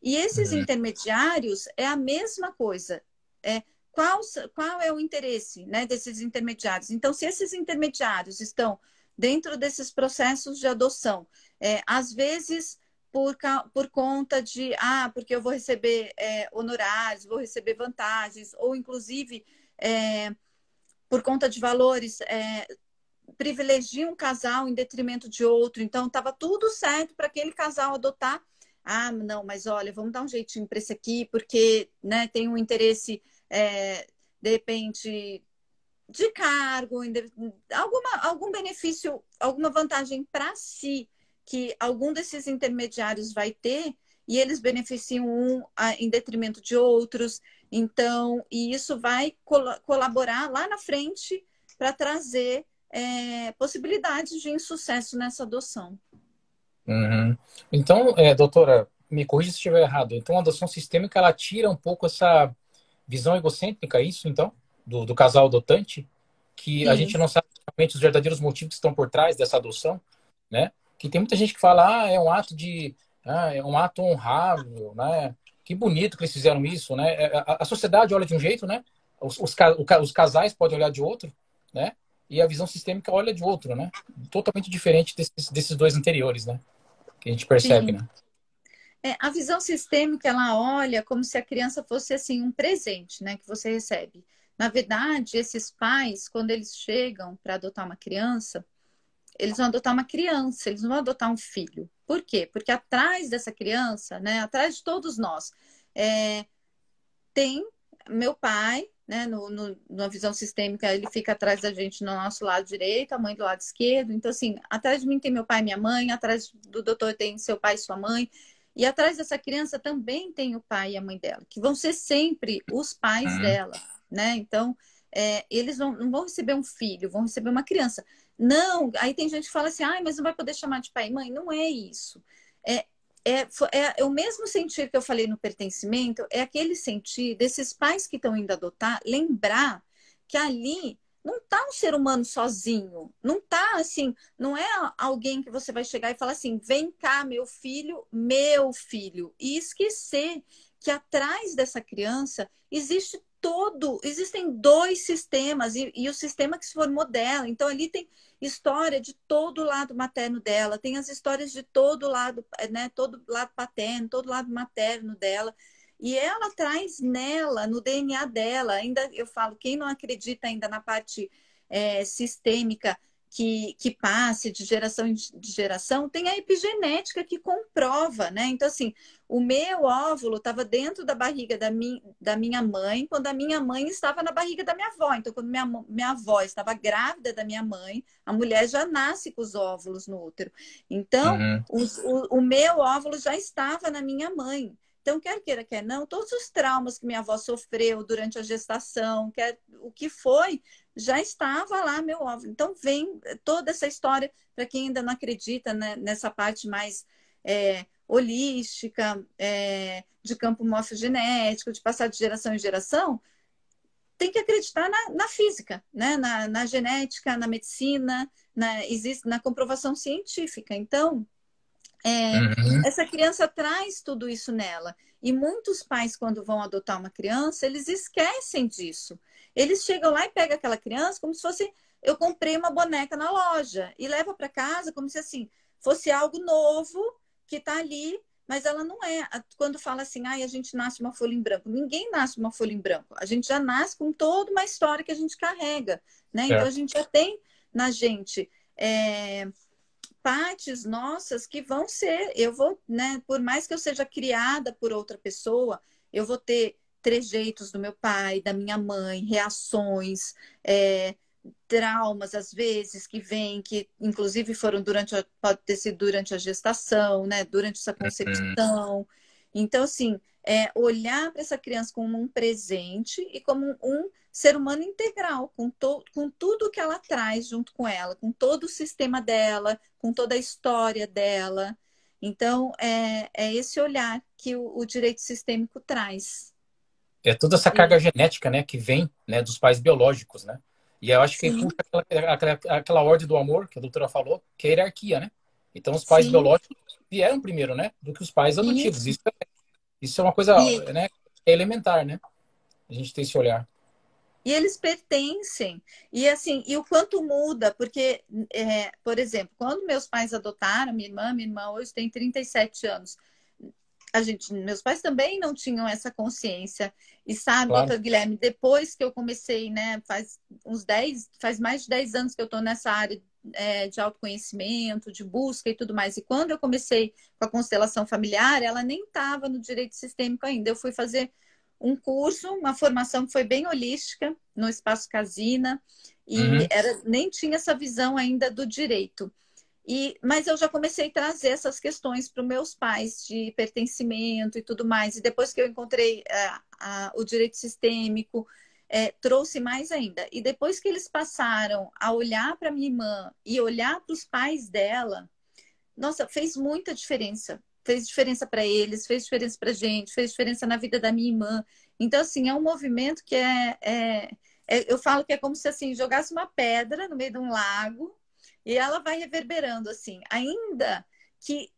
E esses uhum, intermediários é a mesma coisa. É, qual, qual é o interesse, né, desses intermediários? Então, se esses intermediários estão dentro desses processos de adoção, às vezes por conta de, porque eu vou receber honorários, vou receber vantagens, ou inclusive por conta de valores, privilegia um casal em detrimento de outro. Então, estava tudo certo para aquele casal adotar. Não, mas olha, vamos dar um jeitinho para esse aqui, porque, né, tem um interesse, de repente, de cargo, algum benefício, alguma vantagem para si que algum desses intermediários vai ter e eles beneficiam em detrimento de outros. Então, e isso vai colaborar lá na frente para trazer possibilidades de insucesso nessa adoção. uhum. Então, doutora, me corrija se estiver errado. Então, a adoção sistêmica, ela tira um pouco essa visão egocêntrica, é isso, então, do casal adotante, que a Sim, gente não sabe realmente os verdadeiros motivos que estão por trás dessa adoção, né? Que tem muita gente que fala, é um ato honrável, né? Que bonito que eles fizeram isso, né? A sociedade olha de um jeito, né? Os casais podem olhar de outro, né? E a visão sistêmica olha de outro, né? Totalmente diferente desses dois anteriores, né? Que a gente percebe, sim. né? A visão sistêmica, ela olha como se a criança fosse assim um presente, né, que você recebe. Na verdade, esses pais, quando eles chegam para adotar uma criança, eles vão adotar uma criança, eles não vão adotar um filho. Por quê? Porque atrás dessa criança, né, atrás de todos nós, tem meu pai, né, na visão sistêmica, ele fica atrás da gente no nosso lado direito, a mãe do lado esquerdo. Então, assim, atrás de mim tem meu pai e minha mãe, atrás do doutor tem seu pai e sua mãe. E atrás dessa criança também tem o pai e a mãe dela, que vão ser sempre os pais Uhum. dela, né? Então, eles não vão receber um filho, vão receber uma criança. Não, aí tem gente que fala assim, mas não vai poder chamar de pai e mãe. Não é isso. É, é o mesmo sentir que eu falei no pertencimento, é aquele sentir desses pais que estão indo adotar, lembrar que ali não está um ser humano sozinho, não está assim, não é alguém que você vai chegar e falar assim, vem cá, meu filho, e esquecer que atrás dessa criança existem dois sistemas, e o sistema que se formou dela. Então, ali tem história de todo o lado materno dela, tem as histórias de todo lado, né? Todo lado paterno, todo lado materno dela. E ela traz nela, no DNA dela, ainda eu falo, quem não acredita ainda na parte sistêmica que passe de geração em geração, tem a epigenética que comprova, né? Então, assim, o meu óvulo estava dentro da barriga da minha mãe, quando a minha mãe estava na barriga da minha avó. Então, quando minha avó estava grávida da minha mãe, a mulher já nasce com os óvulos no útero. Então, Uhum. o meu óvulo já estava na minha mãe. Então, quer queira, quer não, todos os traumas que minha avó sofreu durante a gestação, o que foi, já estava lá meu óvulo. Então, vem toda essa história, para quem ainda não acredita, né, nessa parte mais holística, de campo morfogenético, de passar de geração em geração, tem que acreditar na física, né? Na genética, na medicina, na comprovação científica. Então, Uhum. essa criança traz tudo isso nela. E muitos pais, quando vão adotar uma criança, eles esquecem disso. Eles chegam lá e pegam aquela criança como se fosse, eu comprei uma boneca na loja e leva para casa como se assim fosse algo novo que está ali, mas ela não é. Quando fala assim, ai, a gente nasce uma folha em branco. Ninguém nasce uma folha em branco. A gente já nasce com toda uma história que a gente carrega, né? Então a Certo. gente já tem na gente partes nossas que vão ser, eu vou, né, por mais que eu seja criada por outra pessoa, eu vou ter trejeitos do meu pai, da minha mãe, reações, traumas às vezes que vêm, que inclusive foram pode ter sido durante a gestação, né, durante essa Uhum. concepção. Então, assim, olhar para essa criança como um presente e como um ser humano integral, com tudo que ela traz junto com ela, com todo o sistema dela, com toda a história dela. Então, é esse olhar que o direito sistêmico traz. É toda essa carga genética, né, que vem, né, dos pais biológicos, né? E eu acho que puxa Sim, aquela ordem do amor que a doutora falou, que é a hierarquia, né? Então, os pais sim, biológicos vieram primeiro, né, do que os pais adotivos. isso. Isso é uma coisa, E né, é elementar, né? A gente tem esse olhar. E eles pertencem. E assim, e o quanto muda, porque, por exemplo, quando meus pais adotaram minha irmã hoje tem 37 anos. Meus pais também não tinham essa consciência. E sabe, Claro. doutor Guilherme, depois que eu comecei, né, faz mais de 10 anos que eu estou nessa área de autoconhecimento, de busca e tudo mais. E quando eu comecei com a constelação familiar, ela nem estava no direito sistêmico ainda. Eu fui fazer um curso, uma formação que foi bem holística no Espaço Casina, e Uhum. nem tinha essa visão ainda do direito. Mas eu já comecei a trazer essas questões para os meus pais de pertencimento e tudo mais. E depois que eu encontrei o direito sistêmico, trouxe mais ainda. E depois que eles passaram a olhar para minha irmã e olhar para os pais dela, nossa, fez muita diferença. Fez diferença para eles, fez diferença para a gente, fez diferença na vida da minha irmã. Então, assim, é um movimento que eu falo que é como se assim jogasse uma pedra no meio de um lago e ela vai reverberando assim. Ainda que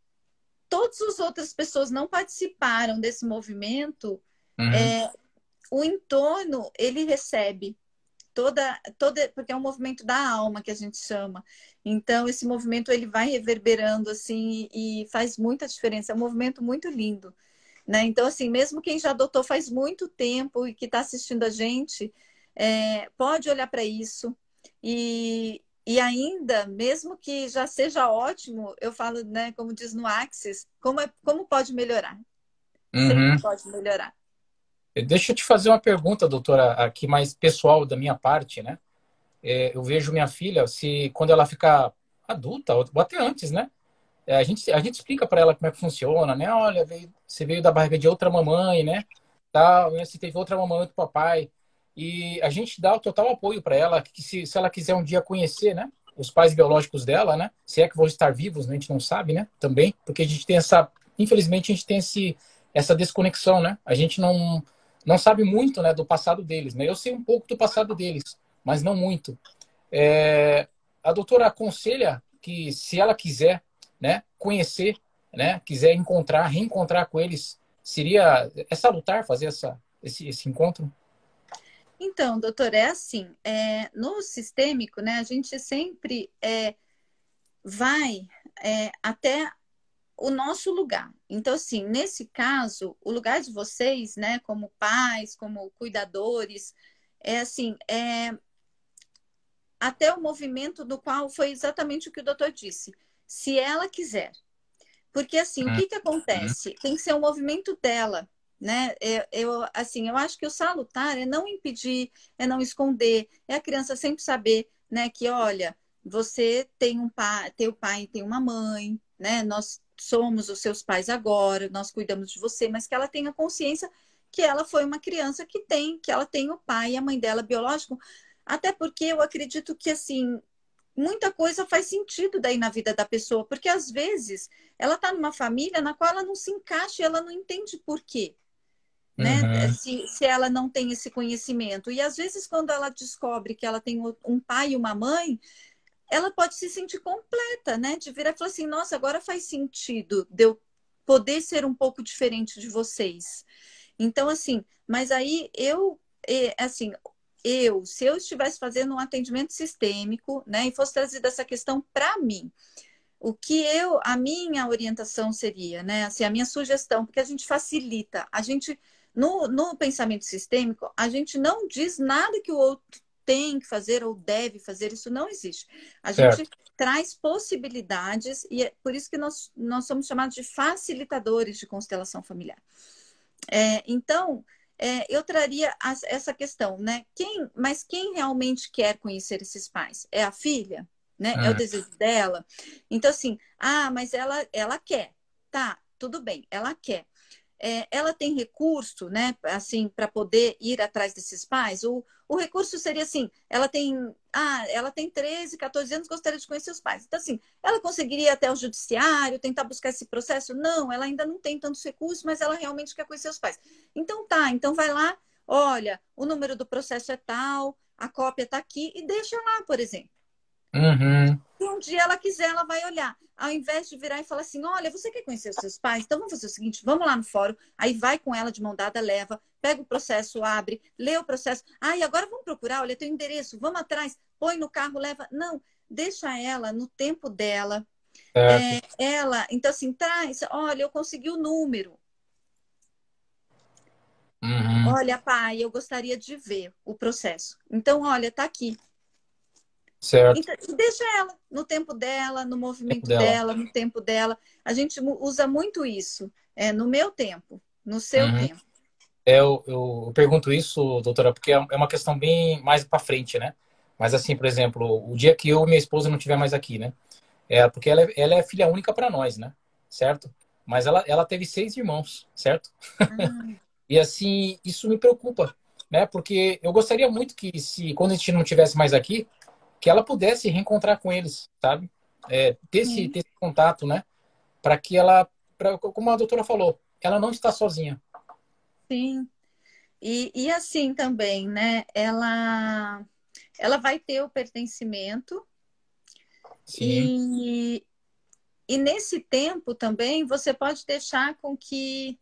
todas as outras pessoas não participaram desse movimento, Uhum. é, o entorno ele recebe porque é um movimento da alma que a gente chama. Então, esse movimento ele vai reverberando assim e faz muita diferença. É um movimento muito lindo, né? Então, assim, mesmo quem já adotou faz muito tempo e que está assistindo a gente, pode olhar para isso e ainda, mesmo que já seja ótimo, eu falo, né, como diz no Axis, como pode melhorar? Sempre Uhum. pode melhorar. Deixa eu te fazer uma pergunta, doutora, aqui mais pessoal da minha parte, né? Eu vejo minha filha, se quando ela ficar adulta, ou até antes, né? A gente explica para ela como é que funciona, né? Olha, você veio da barriga de outra mamãe, né? Tal, né? Você teve outra mamãe, outro papai. E a gente dá o total apoio para ela, que se ela quiser um dia conhecer, né? Os pais biológicos dela, né? Se é que vão estar vivos, né? A gente não sabe, né? Também, porque a gente tem infelizmente, a gente tem essa desconexão, né? A gente não sabe muito, né? Do passado deles, né? Eu sei um pouco do passado deles, mas não muito. É, a doutora aconselha que se ela quiser, né, conhecer, né, quiser reencontrar com eles, é salutar fazer esse encontro? Então, doutor, é assim, no sistêmico, né, a gente sempre vai até o nosso lugar. Então, assim, nesse caso, o lugar de vocês, né, como pais, como cuidadores, é assim, até o movimento do qual foi exatamente o que o doutor disse. Se ela quiser. Porque, assim, o que que Uhum. acontece? Tem que ser um movimento dela, né? Assim, eu acho que o salutar é não impedir, é não esconder, é a criança sempre saber, né, que, olha, você tem um pai, tem o pai e tem uma mãe, né? somos os seus pais agora, nós cuidamos de você, mas que ela tenha consciência que ela foi uma criança que ela tem o pai e a mãe dela biológico, até porque eu acredito que, assim, muita coisa faz sentido daí na vida da pessoa, porque às vezes ela está numa família na qual ela não se encaixa e ela não entende por quê, né? Uhum. Se ela não tem esse conhecimento. E às vezes, quando ela descobre que ela tem um pai e uma mãe, ela pode se sentir completa, né? De virar e falar assim, nossa, agora faz sentido de eu poder ser um pouco diferente de vocês. Então, assim, mas aí assim, se eu estivesse fazendo um atendimento sistêmico, né, e fosse trazida essa questão para mim, a minha orientação seria, né, assim, a minha sugestão, porque a gente facilita, no pensamento sistêmico, a gente não diz nada que o outro tem que fazer ou deve fazer, isso não existe. A gente Certo. traz possibilidades e é por isso que nós somos chamados de facilitadores de constelação familiar. Então, eu traria essa questão, né? Mas quem realmente quer conhecer esses pais? É a filha? Né? É o Hum. desejo dela? Então, assim, mas ela quer. Tá, tudo bem, ela quer. Ela tem recurso, né, assim, para poder ir atrás desses pais? O recurso seria assim, ela tem 13, 14 anos, gostaria de conhecer os pais. Então, assim, ela conseguiria ir até o judiciário, tentar buscar esse processo? Não, ela ainda não tem tantos recursos, mas ela realmente quer conhecer os pais. Então tá, então vai lá, olha, o número do processo é tal, a cópia está aqui e deixa lá, por exemplo. Uhum. Se um dia ela quiser, ela vai olhar. Ao invés de virar e falar assim: olha, você quer conhecer os seus pais? Então vamos fazer o seguinte: vamos lá no fórum. Aí vai com ela de mão dada, leva, pega o processo, abre, lê o processo. E agora vamos procurar, olha, tem endereço, vamos atrás, põe no carro, leva. Não, deixa ela no tempo dela. Certo. Então assim, traz, olha, eu consegui o número. Uhum. Olha, pai, eu gostaria de ver o processo. Então, olha, tá aqui. Certo. Então, deixa ela no tempo dela, no Tempo movimento dela. dela, no tempo dela. A gente usa muito isso. No meu tempo, no seu Uhum. tempo. Eu pergunto isso, doutora, porque é uma questão bem mais para frente, né? Mas assim, por exemplo, o dia que eu e minha esposa não estiver mais aqui, né? Porque ela é filha única para nós, né? Certo? Mas ela teve 6 irmãos, certo? Ah, E assim, isso me preocupa, né? Porque eu gostaria muito que, se quando a gente não tivesse mais aqui, que ela pudesse reencontrar com eles, sabe? sim, Ter esse contato, né? Para que ela, como a doutora falou, ela não está sozinha. sim. E assim também, né? Ela vai ter o pertencimento Sim. e, e nesse tempo também você pode deixar com que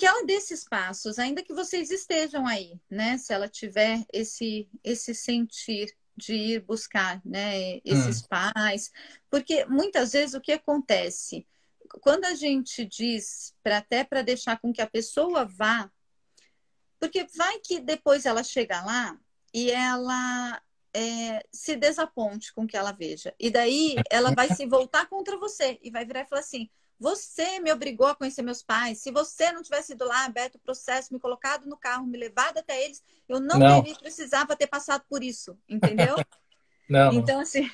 ela dê esses passos, ainda que vocês estejam aí, né? Se ela tiver esse sentir de ir buscar, né, esses Hum. pais, porque muitas vezes o que acontece quando a gente diz até para deixar com que a pessoa vá, porque vai que depois ela chega lá e ela se desaponte com o que ela veja. E daí ela vai se voltar contra você e vai virar e falar assim: você me obrigou a conhecer meus pais. Se você não tivesse ido lá, aberto o processo, me colocado no carro, me levado até eles, eu não Não, teria precisava ter passado por isso, entendeu? não, não. Então, assim,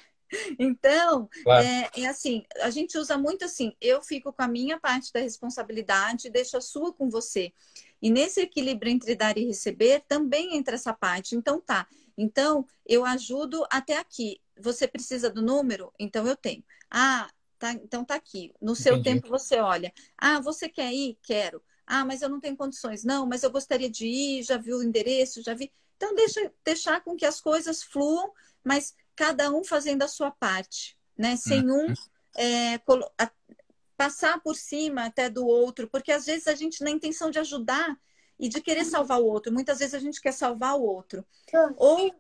então, Claro. assim, a gente usa muito assim, eu fico com a minha parte da responsabilidade, deixo a sua com você. E nesse equilíbrio entre dar e receber, também entra essa parte. Então, tá. Então, eu ajudo até aqui. Você precisa do número? Então, eu tenho. Tá, então tá aqui. No seu Entendi. tempo, você olha. Você quer ir? Quero. Mas eu não tenho condições. Não, mas eu gostaria de ir, já vi o endereço, já vi. Então, deixar com que as coisas fluam, mas cada um fazendo a sua parte, né? Hum. Sem um passar por cima até do outro, porque às vezes a gente na intenção de ajudar e de querer salvar o outro, muitas vezes a gente quer salvar o outro. Ou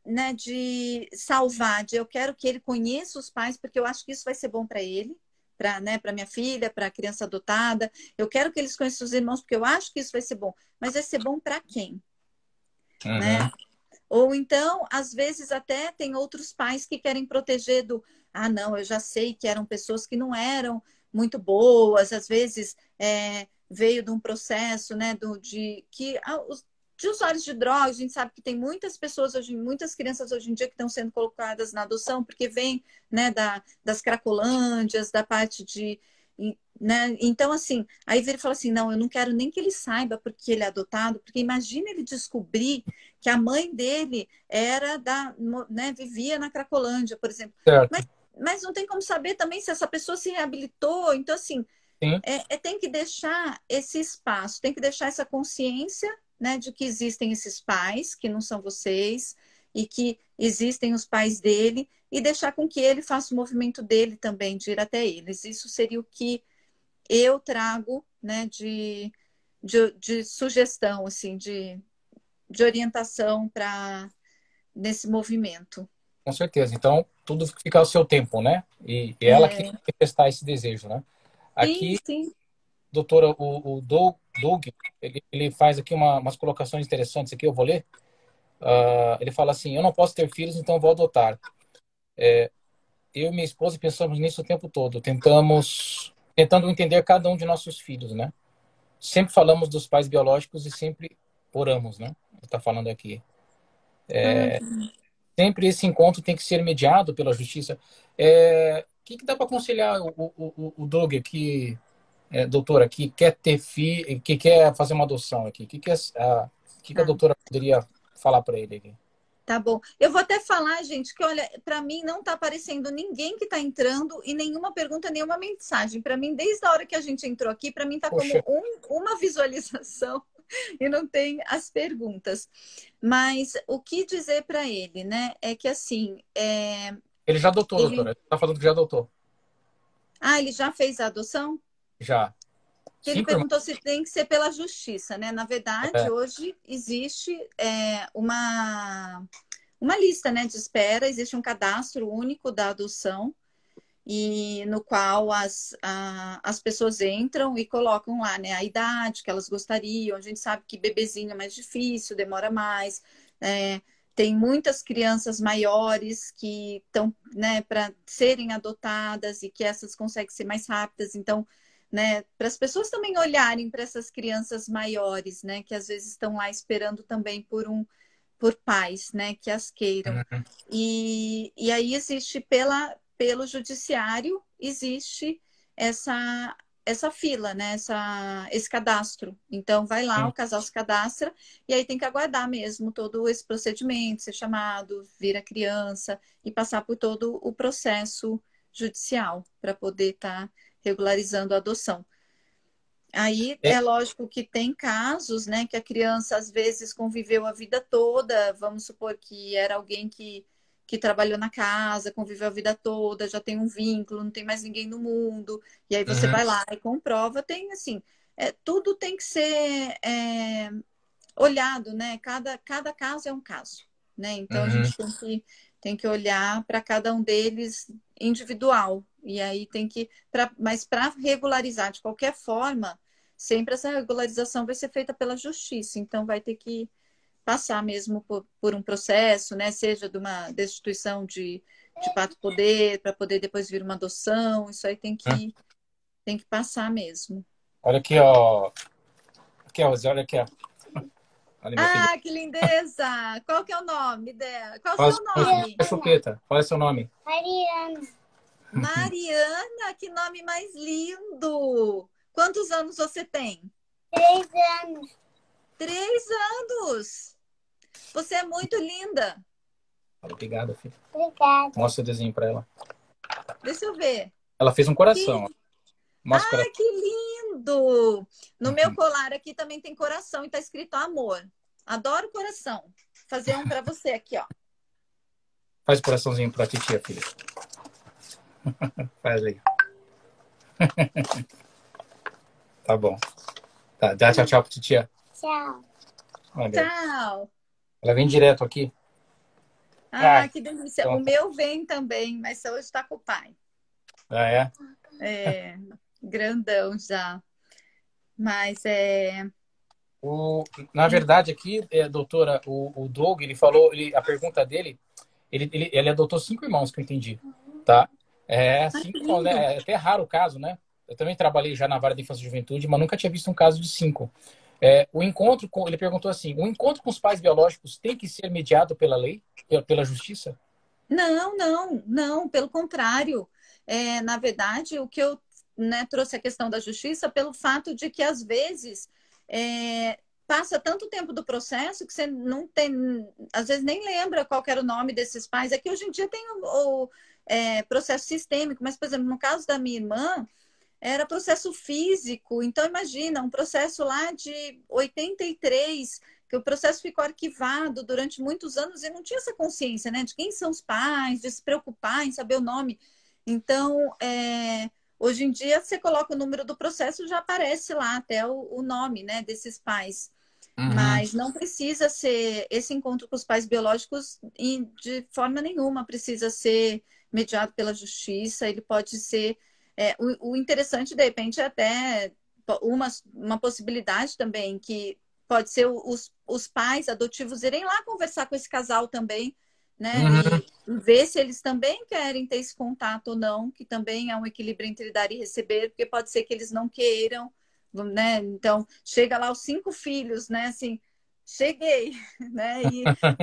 né, de salvar, de eu quero que ele conheça os pais, porque eu acho que isso vai ser bom para ele, para minha filha, para a criança adotada. Eu quero que eles conheçam os irmãos, porque eu acho que isso vai ser bom. Mas vai ser bom para quem? Né? Uhum. Ou então, às vezes, até tem outros pais que querem proteger não, eu já sei que eram pessoas que não eram muito boas, às vezes veio de um processo, né, de usuários de drogas. A gente sabe que tem muitas pessoas hoje, muitas crianças hoje em dia que estão sendo colocadas na adoção, porque vem, né, das cracolândias, da parte de, né? Então, assim, aí ele fala assim, não, eu não quero nem que ele saiba porque ele é adotado, porque imagina ele descobrir que a mãe dele era né, vivia na Cracolândia, por exemplo. Certo. Mas não tem como saber também se essa pessoa se reabilitou. Então, assim, Sim. tem que deixar esse espaço, tem que deixar essa consciência, né, de que existem esses pais, que não são vocês, e que existem os pais dele, e deixar com que ele faça o movimento dele também, de ir até eles. Isso seria o que eu trago, né, de sugestão, assim, de orientação para nesse movimento. Com certeza. Então, tudo fica ao seu tempo, né? E ela que tem que manifestar esse desejo, né? Sim, Aqui, sim. doutora, o Doug, ele faz aqui umas colocações interessantes aqui, eu vou ler. Ele fala assim, eu não posso ter filhos, então vou adotar. Eu e minha esposa pensamos nisso o tempo todo. Tentando entender cada um de nossos filhos, né? Sempre falamos dos pais biológicos e sempre oramos, né? Ele está falando aqui. Sempre esse encontro tem que ser mediado pela justiça. O que dá para aconselhar o Doug aqui, doutora, que quer ter filho, que quer fazer uma adoção aqui? Que a doutora poderia falar para ele aqui? Tá bom. Eu vou até falar, gente, que olha, para mim não está aparecendo ninguém que está entrando e nenhuma pergunta, nenhuma mensagem. Para mim, desde a hora que a gente entrou aqui, para mim está como uma visualização e não tem as perguntas. Mas o que dizer para ele, né? É que assim. Ele já adotou, doutora. Ele está falando que já adotou. Ah, ele já fez a adoção? Já. Ele perguntou se tem que ser pela justiça, né? Na verdade, hoje existe uma lista, né, de espera, existe um cadastro único da adoção, e no qual as pessoas entram e colocam lá, né, a idade que elas gostariam. A gente sabe que bebezinho é mais difícil, demora mais. Tem muitas crianças maiores que estão, né, para serem adotadas e que essas conseguem ser mais rápidas. Então, né, para as pessoas também olharem para essas crianças maiores, né, que às vezes estão lá esperando também por pais, né, que as queiram. Uhum. E aí existe pelo judiciário, existe essa fila, né, esse cadastro. Então, vai lá, o casal se cadastra, e aí tem que aguardar mesmo todo esse procedimento, ser chamado, vir a criança e passar por todo o processo judicial para poder estar regularizando a adoção. Aí é lógico que tem casos, né, que a criança às vezes conviveu a vida toda. Vamos supor que era alguém que trabalhou na casa, conviveu a vida toda, já tem um vínculo, não tem mais ninguém no mundo, e aí você vai lá e comprova. Tem assim, tudo tem que ser olhado, né? Cada caso é um caso, né? Então a gente tem que olhar para cada um deles individual. E aí tem que. Mas para regularizar de qualquer forma, sempre essa regularização vai ser feita pela justiça. Então vai ter que passar mesmo por um processo, né? Seja de uma destituição de pato-poder, para poder depois vir uma adoção. Isso aí tem que passar mesmo. Olha aqui, ó. Aqui, ó, olha aqui, ó. Olha, minha filha. Que lindeza! Qual que é o nome dela? Qual é o seu nome? Chupeta. Qual é o seu nome? Mariana. Mariana, que nome mais lindo! Quantos anos você tem? 3 anos. 3 anos! Você é muito linda. Obrigado, filha. Obrigada. Mostra o desenho pra ela. Deixa eu ver. Ela fez um coração. Mostra que lindo! No meu colar aqui também tem coração e tá escrito amor. Adoro coração. Vou fazer um para você aqui, ó. Faz o coraçãozinho pra titia, filha. Faz aí. Tá bom. Tá, dá tchau, tchau pra titia. Tchau. Olha. Tchau. Ela vem direto aqui. Que delícia. Então... O meu vem também, mas hoje está com o pai. É? É, grandão já. Mas Na verdade, aqui, doutora, o Doug, ele falou, a pergunta dele, ele adotou 5 irmãos, que eu entendi, tá? 5 irmãos, né? É até raro o caso, né? Eu também trabalhei já na vara de infância e juventude, mas nunca tinha visto um caso de 5. O encontro com, ele perguntou assim, o encontro com os pais biológicos tem que ser mediado pela lei, pela justiça? Não, não, não, pelo contrário. Na verdade, o que eu, né, trouxe a questão da justiça pelo fato de que, às vezes, passa tanto tempo do processo que você não tem, às vezes nem lembra qual que era o nome desses pais. É que hoje em dia tem o processo sistêmico, mas, por exemplo, no caso da minha irmã, era processo físico. Então, imagina, um processo lá de 83, que o processo ficou arquivado durante muitos anos e não tinha essa consciência, né, de quem são os pais, de se preocupar em saber o nome. Então, hoje em dia, você coloca o número do processo, já aparece lá até o nome, né, desses pais. Uhum, Mas não precisa ser esse encontro com os pais biológicos e de forma nenhuma precisa ser mediado pela justiça. Ele pode ser. O interessante, de repente, é até uma possibilidade também, que pode ser os pais adotivos irem lá conversar com esse casal também, né? uhum, E ver se eles também querem ter esse contato ou não, que também é um equilíbrio entre dar e receber, porque pode ser que eles não queiram, né? Então, chega lá os 5 filhos, né? Assim, cheguei, né?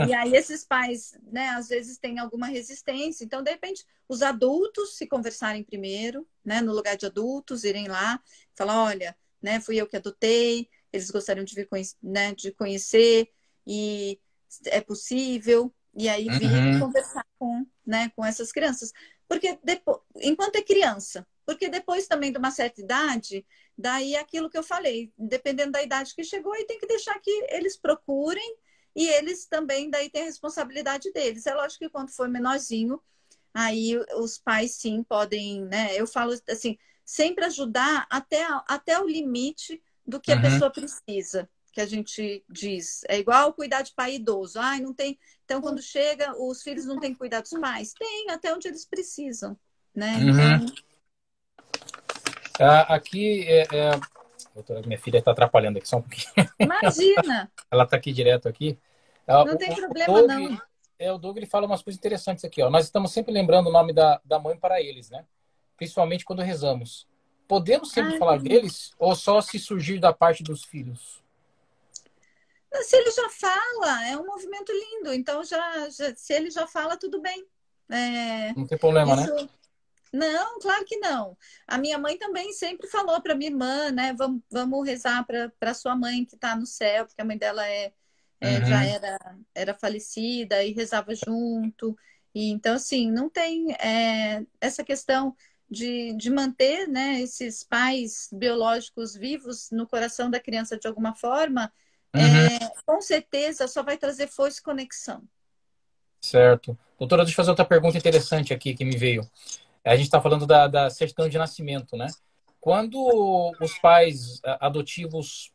E aí esses pais, né? Às vezes têm alguma resistência. Então, de repente, os adultos se conversarem primeiro, né? No lugar de adultos, irem lá, falar, olha, né? Fui eu que adotei, eles gostariam de vir né? De conhecer e é possível. E aí vir uhum, conversar com, né? Com essas crianças, porque depois, enquanto é criança, porque depois também de uma certa idade daí aquilo que eu falei, dependendo da idade que chegou, aí tem que deixar que eles procurem e eles também daí têm a responsabilidade deles. É lógico que quando for menorzinho, aí os pais sim podem, né? Eu falo assim, sempre ajudar até o limite do que a uhum, pessoa precisa, que a gente diz. É igual cuidar de pai idoso. Ai, não tem. Então, quando chega, os filhos não têm que cuidar dos pais. Tem, até onde eles precisam, né? uhum. Então, Aqui, doutora, minha filha está atrapalhando aqui só um pouquinho. imagina, Ela está aqui direto aqui. Ah, não tem o problema Doug, não. o Doug ele fala umas coisas interessantes aqui. Ó. Nós estamos sempre lembrando o nome da mãe para eles, né? Principalmente quando rezamos. Podemos sempre Ah, falar deles ou só se surgir da parte dos filhos? se ele já fala, é um movimento lindo. Então, se ele já fala, tudo bem. É, Não tem problema, isso. né? Não, claro que não. A minha mãe também sempre falou para minha irmã, né? Vamos rezar para sua mãe que está no céu, porque a mãe dela já Uhum, era falecida e rezava junto. E então, assim, não tem essa questão de manter, né, esses pais biológicos vivos no coração da criança de alguma forma, uhum, com certeza só vai trazer força e conexão. certo. Doutora, deixa eu fazer outra pergunta interessante aqui que me veio. A gente está falando da certidão de nascimento, né? Quando os pais adotivos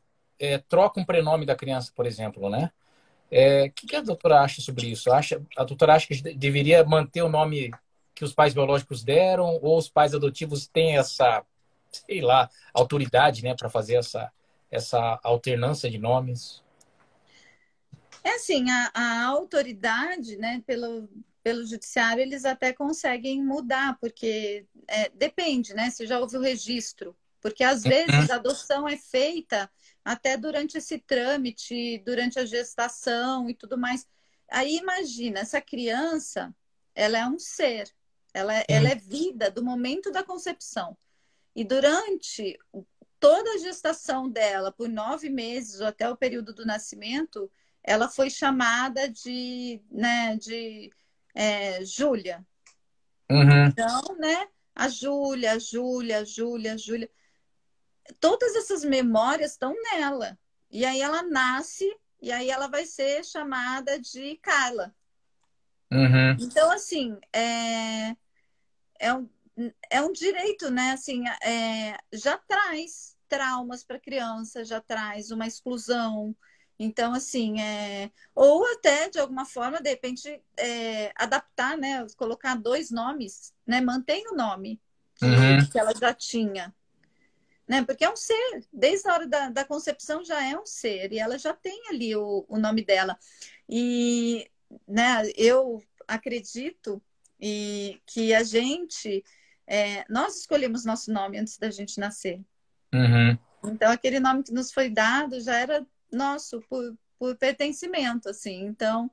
trocam o prenome da criança, por exemplo, né? Que a doutora acha sobre isso? A doutora acha que deveria manter o nome que os pais biológicos deram ou os pais adotivos têm essa, sei lá, autoridade, né, para fazer essa alternância de nomes? É assim, a autoridade, né, pelo judiciário, eles até conseguem mudar, porque depende, né? Se já houve o registro, porque às vezes a adoção é feita até durante esse trâmite, durante a gestação e tudo mais. Aí imagina, essa criança, ela é um ser, ela Sim. é vida do momento da concepção. E durante toda a gestação dela, por 9 meses ou até o período do nascimento, ela foi chamada de Júlia. Uhum, Então, né, a Júlia, Júlia, Júlia, Júlia. Todas essas memórias estão nela. E aí ela nasce e aí ela vai ser chamada de Carla. uhum, Então, assim, é um, é um direito, né? Assim, já traz traumas para a criança, já traz uma exclusão. Então, assim, ou até de alguma forma, de repente, adaptar, né? Colocar 2 nomes, né? Mantém o nome uhum, que ela já tinha, né? Porque é um ser, desde a hora da concepção já é um ser, e ela já tem ali o nome dela. E, né, eu acredito que a gente, nós escolhemos nosso nome antes da gente nascer. uhum. Então, aquele nome que nos foi dado já era nosso, por pertencimento, assim. Então,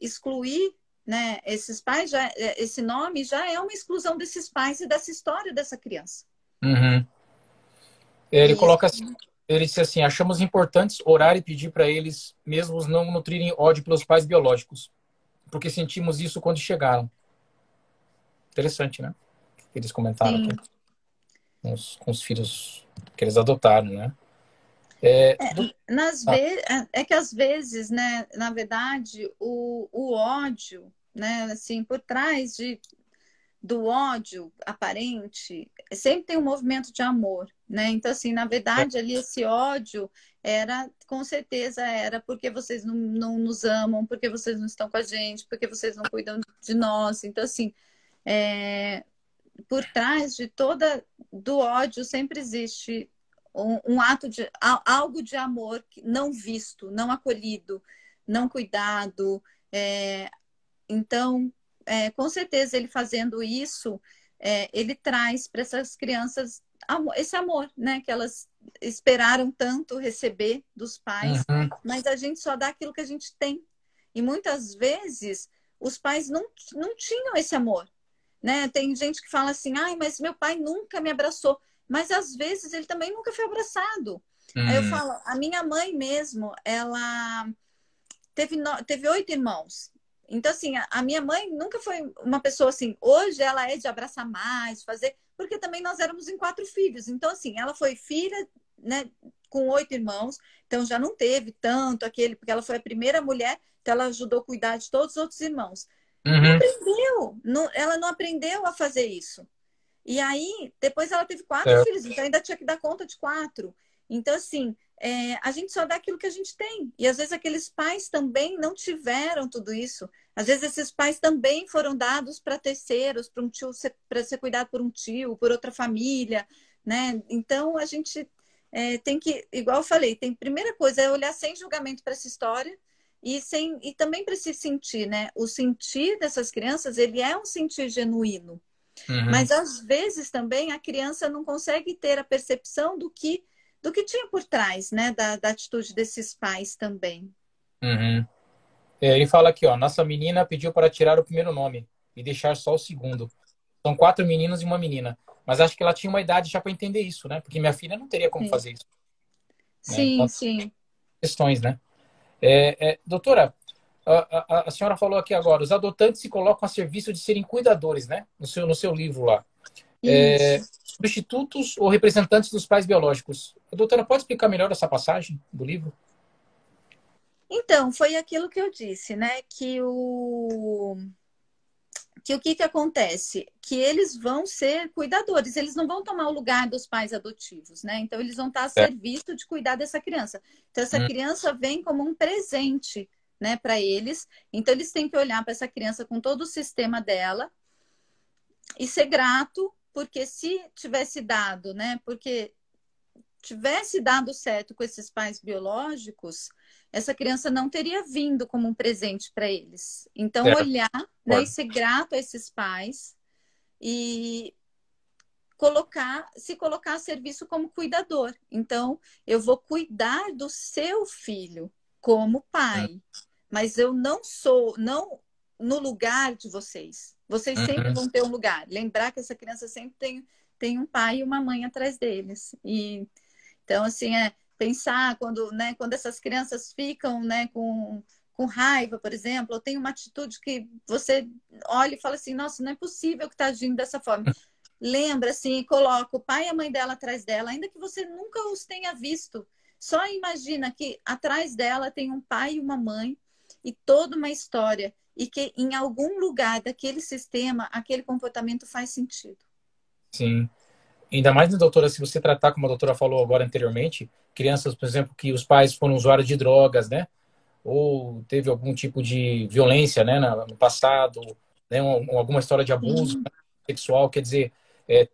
excluir, né, esses pais, esse nome já é uma exclusão desses pais e dessa história dessa criança. Uhum. Ele E coloca assim, ele disse assim, achamos importantes orar e pedir para eles mesmos não nutrirem ódio pelos pais biológicos, porque sentimos isso quando chegaram. Interessante, né? Eles comentaram aqui sim, com os filhos que eles adotaram, né? Ah, é que às vezes, né, na verdade, o ódio, né, assim, por trás do ódio aparente, sempre tem um movimento de amor, né? Então, assim, na verdade, ali esse ódio era, com certeza, era porque vocês não nos amam, porque vocês não estão com a gente, porque vocês não cuidam de nós. Então, assim, é, por trás de toda do ódio sempre existe um ato de algo de amor não visto, não acolhido, não cuidado. Então, com certeza, ele fazendo isso, ele traz para essas crianças esse amor, né? Que elas esperaram tanto receber dos pais, uhum, mas a gente só dá aquilo que a gente tem. E muitas vezes os pais não tinham esse amor, né? Tem gente que fala assim, ai, mas meu pai nunca me abraçou. Mas às vezes ele também nunca foi abraçado. Aí eu uhum, falo, a minha mãe mesmo, ela teve 8 irmãos. Então, assim, a minha mãe nunca foi uma pessoa assim. Hoje ela é de abraçar mais, fazer. Porque também nós éramos em 4 filhos. Então, assim, ela foi filha, né, com 8 irmãos. Então, já não teve tanto aquele, porque ela foi a primeira mulher, então ela ajudou a cuidar de todos os outros irmãos. Não uhum, aprendeu, ela não aprendeu a fazer isso. E aí, depois ela teve 4 filhos, certo. então ainda tinha que dar conta de 4. Então, assim, a gente só dá aquilo que a gente tem. E às vezes aqueles pais também não tiveram tudo isso. Às vezes esses pais também foram dados para terceiros, para um tio, para ser cuidado por um tio, por outra família, né? Então a gente tem que, igual eu falei, tem primeira coisa é olhar sem julgamento para essa história e também para se sentir, né? O sentir dessas crianças, ele é um sentir genuíno. Uhum, Mas às vezes também a criança não consegue ter a percepção do que tinha por trás, né, da atitude desses pais também. uhum. Ele fala aqui, ó, nossa menina pediu para tirar o primeiro nome e deixar só o segundo. São 4 meninos e uma menina. Mas acho que ela tinha uma idade já para entender isso, né? Porque minha filha não teria como Sim, fazer isso, né? sim, Então, sim. questões, né? Doutora, a senhora falou aqui agora, os adotantes se colocam a serviço de serem cuidadores, né? No seu livro lá. Isso. Substitutos ou representantes dos pais biológicos. A doutora pode explicar melhor essa passagem do livro? Então, foi aquilo que eu disse, né? Que o que acontece? Que eles vão ser cuidadores, eles não vão tomar o lugar dos pais adotivos, né? Então, eles vão estar a É. serviço de cuidar dessa criança. Então, essa Hum, criança vem como um presente, né, para eles. Então, eles têm que olhar para essa criança com todo o sistema dela e ser grato, porque se tivesse dado, né? Porque tivesse dado certo com esses pais biológicos, essa criança não teria vindo como um presente para eles. Então, certo, olhar, né, e concordo. ser grato a esses pais e se colocar a serviço como cuidador. Então, eu vou cuidar do seu filho como Hum, pai, mas eu não sou, não no lugar de vocês. Vocês sempre uhum, vão ter um lugar. Lembrar que essa criança sempre tem um pai e uma mãe atrás deles. E então, assim, pensar quando essas crianças ficam, né, com raiva, por exemplo, ou tem uma atitude que você olha e fala assim, nossa, não é possível que está agindo dessa forma. Lembra, assim, e coloca o pai e a mãe dela atrás dela, ainda que você nunca os tenha visto. Só imagina que atrás dela tem um pai e uma mãe e toda uma história. E que em algum lugar daquele sistema, aquele comportamento faz sentido. sim. Ainda mais, né, doutora, se você tratar, como a doutora falou agora anteriormente, crianças, por exemplo, que os pais foram usuários de drogas, né? Ou teve algum tipo de violência, né, no passado, né, alguma história de abuso, Sim, né, sexual, quer dizer,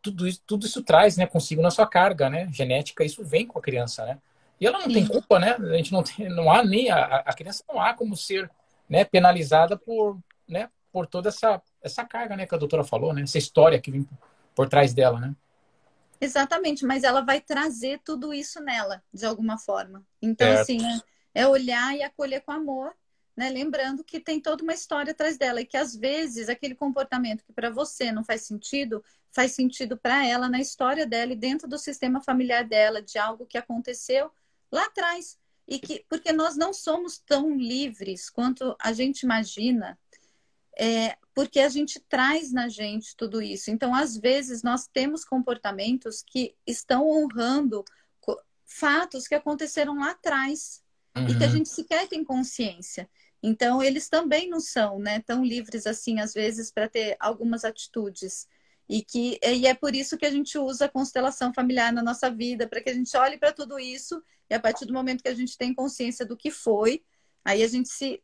tudo isso traz, né, consigo na sua carga, né, genética, isso vem com a criança, né? E ela não tem sim, culpa, né? A gente não há nem a criança não há como ser, né, penalizada por toda essa carga, né, que a doutora falou, né, essa história que vem por trás dela, né? Exatamente, mas ela vai trazer tudo isso nela, de alguma forma. Então, Certo. assim, é olhar e acolher com amor, né? Lembrando que tem toda uma história atrás dela e que às vezes aquele comportamento que para você não faz sentido para ela na história dela e dentro do sistema familiar dela, de algo que aconteceu lá atrás. E que, porque nós não somos tão livres quanto a gente imagina, porque a gente traz na gente tudo isso. Então, às vezes, nós temos comportamentos que estão honrando fatos que aconteceram lá atrás e que a Uhum. gente sequer tem consciência. Então, eles também não são, né, tão livres assim, às vezes, para ter algumas atitudes. E é por isso que a gente usa a constelação familiar na nossa vida, para que a gente olhe para tudo isso e a partir do momento que a gente tem consciência do que foi, aí a gente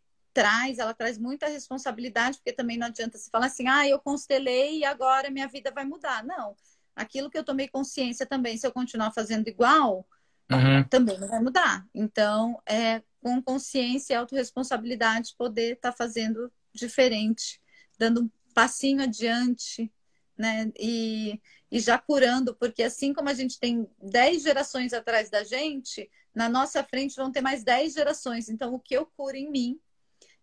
ela traz muita responsabilidade, porque também não adianta se falar assim, eu constelei e agora minha vida vai mudar. Não. Aquilo que eu tomei consciência também, se eu continuar fazendo igual, Uhum. também não vai mudar. Então, com consciência e autorresponsabilidade, poder estar fazendo diferente, dando um passinho adiante, né? E já curando, porque assim como a gente tem 10 gerações atrás da gente, na nossa frente vão ter mais 10 gerações. Então, o que eu curo em mim,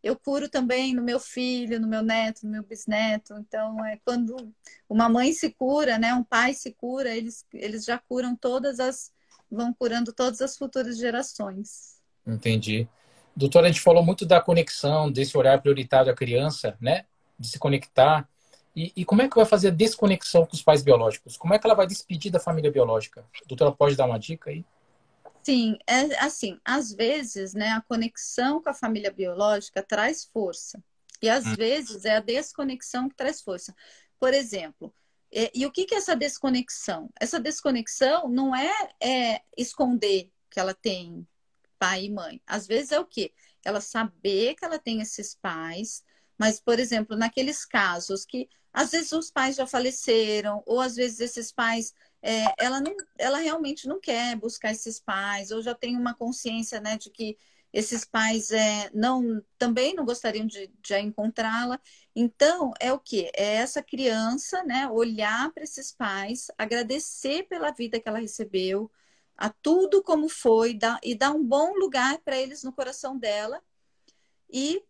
eu curo também no meu filho, no meu neto, no meu bisneto. Então, quando uma mãe se cura, né, um pai se cura, eles já curam vão curando todas as futuras gerações. Entendi. Doutora, a gente falou muito da conexão, desse olhar prioritário da criança, né? De se conectar. E como é que vai fazer a desconexão com os pais biológicos? Como é que ela vai despedir da família biológica? A doutora pode dar uma dica aí? Sim, é assim, às vezes, né, a conexão com a família biológica traz força. E às Hum. vezes é a desconexão que traz força. Por exemplo, e o que é essa desconexão? Essa desconexão não é esconder que ela tem pai e mãe. Às vezes é o quê? Ela saber que ela tem esses pais, mas, por exemplo, naqueles casos que às vezes os pais já faleceram, ou às vezes esses pais, ela realmente não quer buscar esses pais, ou já tem uma consciência, né, de que esses pais também não gostariam de encontrá-la. Então, é o quê? É essa criança, né, olhar para esses pais, agradecer pela vida que ela recebeu, a tudo como foi, e dar um bom lugar para eles no coração dela e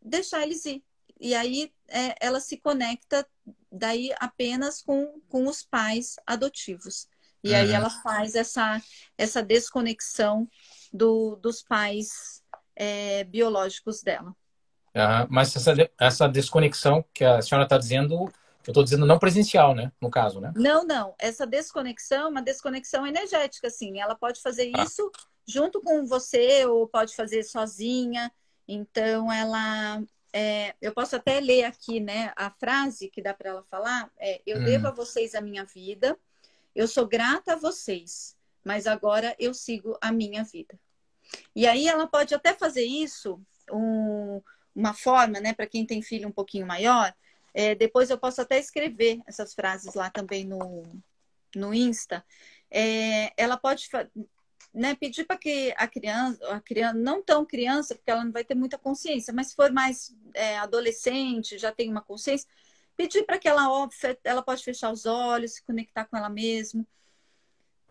deixar eles ir. E aí ela se conecta daí apenas com os pais adotivos. E aí Uhum. ela faz essa desconexão dos pais biológicos dela. Mas essa desconexão que a senhora está dizendo, eu estou dizendo não presencial, né? No caso, né? Não, não. Essa desconexão é uma desconexão energética, assim. Ela pode fazer Ah. isso junto com você ou pode fazer sozinha. Então, eu posso até ler aqui, né, a frase que dá para ela falar. Eu devo a Uhum. vocês a minha vida. Eu sou grata a vocês, mas agora eu sigo a minha vida. E aí ela pode até fazer isso, uma forma, né, para quem tem filho um pouquinho maior. Depois eu posso até escrever essas frases lá também no Insta. Ela pode, né, pedir para que a criança, não tão criança, porque ela não vai ter muita consciência, mas se for mais adolescente, já tem uma consciência, pedir para que ela pode fechar os olhos, se conectar com ela mesma,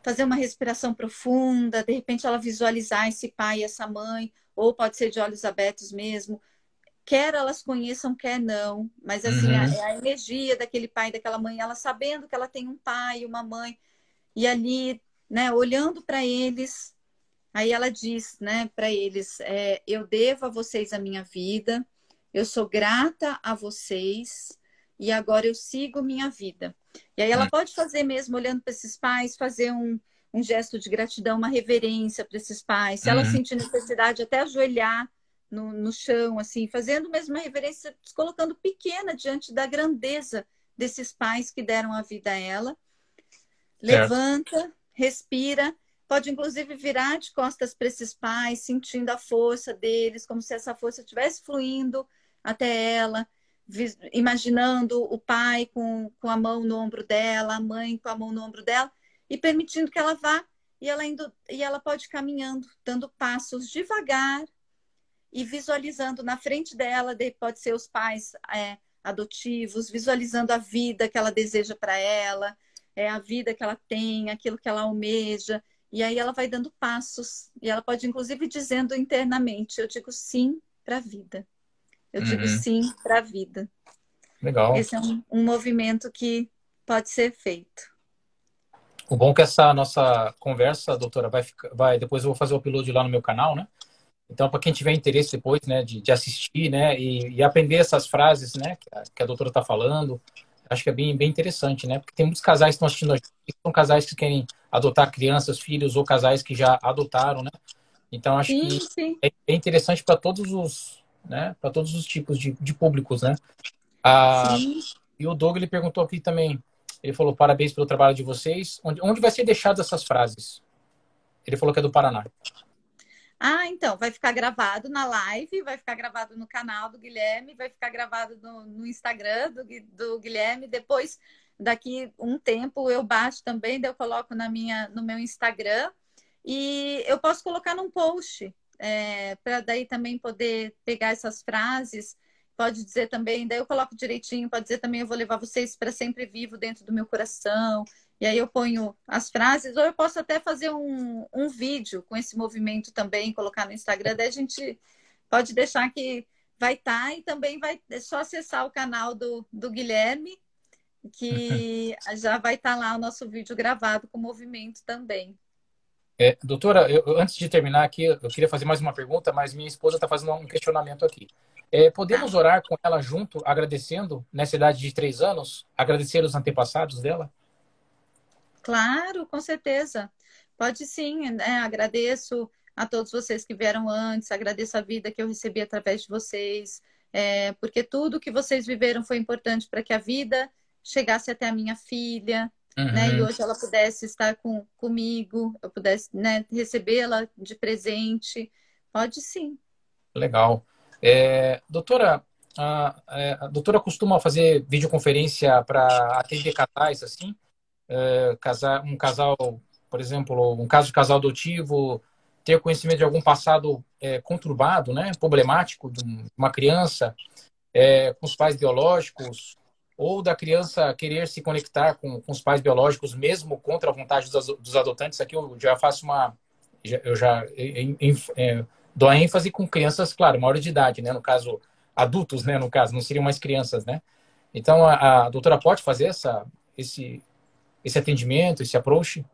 fazer uma respiração profunda, de repente ela visualizar esse pai e essa mãe, ou pode ser de olhos abertos mesmo, quer elas conheçam, quer não, mas assim, Uhum. a energia daquele pai e daquela mãe, ela sabendo que ela tem um pai e uma mãe, e ali, né, olhando para eles, aí ela diz, né, para eles, eu devo a vocês a minha vida, eu sou grata a vocês, e agora eu sigo minha vida. E aí ela pode fazer mesmo, olhando para esses pais, fazer um gesto de gratidão, uma reverência para esses pais. Se ela Uhum. sentir necessidade, até ajoelhar no chão, assim, fazendo mesmo uma reverência, se colocando pequena diante da grandeza desses pais que deram a vida a ela. Certo. Levanta, respira, pode inclusive virar de costas para esses pais, sentindo a força deles, como se essa força estivesse fluindo até ela, imaginando o pai com a mão no ombro dela, a mãe com a mão no ombro dela, e permitindo que ela vá, e ela pode ir caminhando, dando passos devagar e visualizando na frente dela, pode ser os pais adotivos, visualizando a vida que ela deseja para ela, a vida que ela tem, aquilo que ela almeja. E aí ela vai dando passos. E ela pode, inclusive, ir dizendo internamente: eu digo sim para a vida. Eu digo Uhum. sim para a vida. Legal. Esse é um movimento que pode ser feito. O bom é que essa nossa conversa, doutora, depois eu vou fazer o upload lá no meu canal, né? Então, para quem tiver interesse depois, né, de assistir, né, e aprender essas frases, né, que a doutora está falando, acho que é bem interessante, né? Porque tem muitos casais que estão assistindo a gente, são casais que querem adotar crianças, filhos, ou casais que já adotaram, né? Então, acho Sim, que sim. é interessante para todos os, né, para todos os tipos de públicos, né? Ah, Sim. e o Doug, ele perguntou aqui também, ele falou, parabéns pelo trabalho de vocês. Onde vai ser deixado essas frases? Ele falou que é do Paraná. Ah, então, vai ficar gravado na live, vai ficar gravado no canal do Guilherme, vai ficar gravado no Instagram do Guilherme. Depois, daqui um tempo, eu baixo também, daí eu coloco no meu Instagram. E eu posso colocar num post, para daí também poder pegar essas frases. Pode dizer também, daí eu coloco direitinho, pode dizer também, eu vou levar vocês para sempre vivo dentro do meu coração. E aí eu ponho as frases, ou eu posso até fazer um vídeo com esse movimento também, colocar no Instagram, daí a gente pode deixar que vai estar e também vai é só acessar o canal do Guilherme, que já vai estar lá o nosso vídeo gravado com o movimento também. Doutora, antes de terminar aqui, eu queria fazer mais uma pergunta, mas minha esposa está fazendo um questionamento aqui. Tá? Podemos orar com ela junto, agradecendo, nessa idade de 3 anos, agradecer os antepassados dela? Claro, com certeza. Pode sim, né? Agradeço a todos vocês que vieram antes, agradeço a vida que eu recebi através de vocês, porque tudo que vocês viveram foi importante para que a vida chegasse até a minha filha, né? E Uhum, hoje ela pudesse estar comigo, eu pudesse, né, recebê-la de presente. Pode sim. legal. Doutora, a doutora costuma fazer videoconferência para atender casais, assim? Um casal, por exemplo, um caso de casal adotivo, ter conhecimento de algum passado conturbado, né, problemático de uma criança com os pais biológicos, ou da criança querer se conectar com os pais biológicos mesmo contra a vontade dos adotantes. Aqui eu já faço eu já dou a ênfase com crianças, claro, maior de idade, né, no caso adultos, né, no caso, não seriam mais crianças, né? Então a doutora pode fazer esse atendimento, esse approach?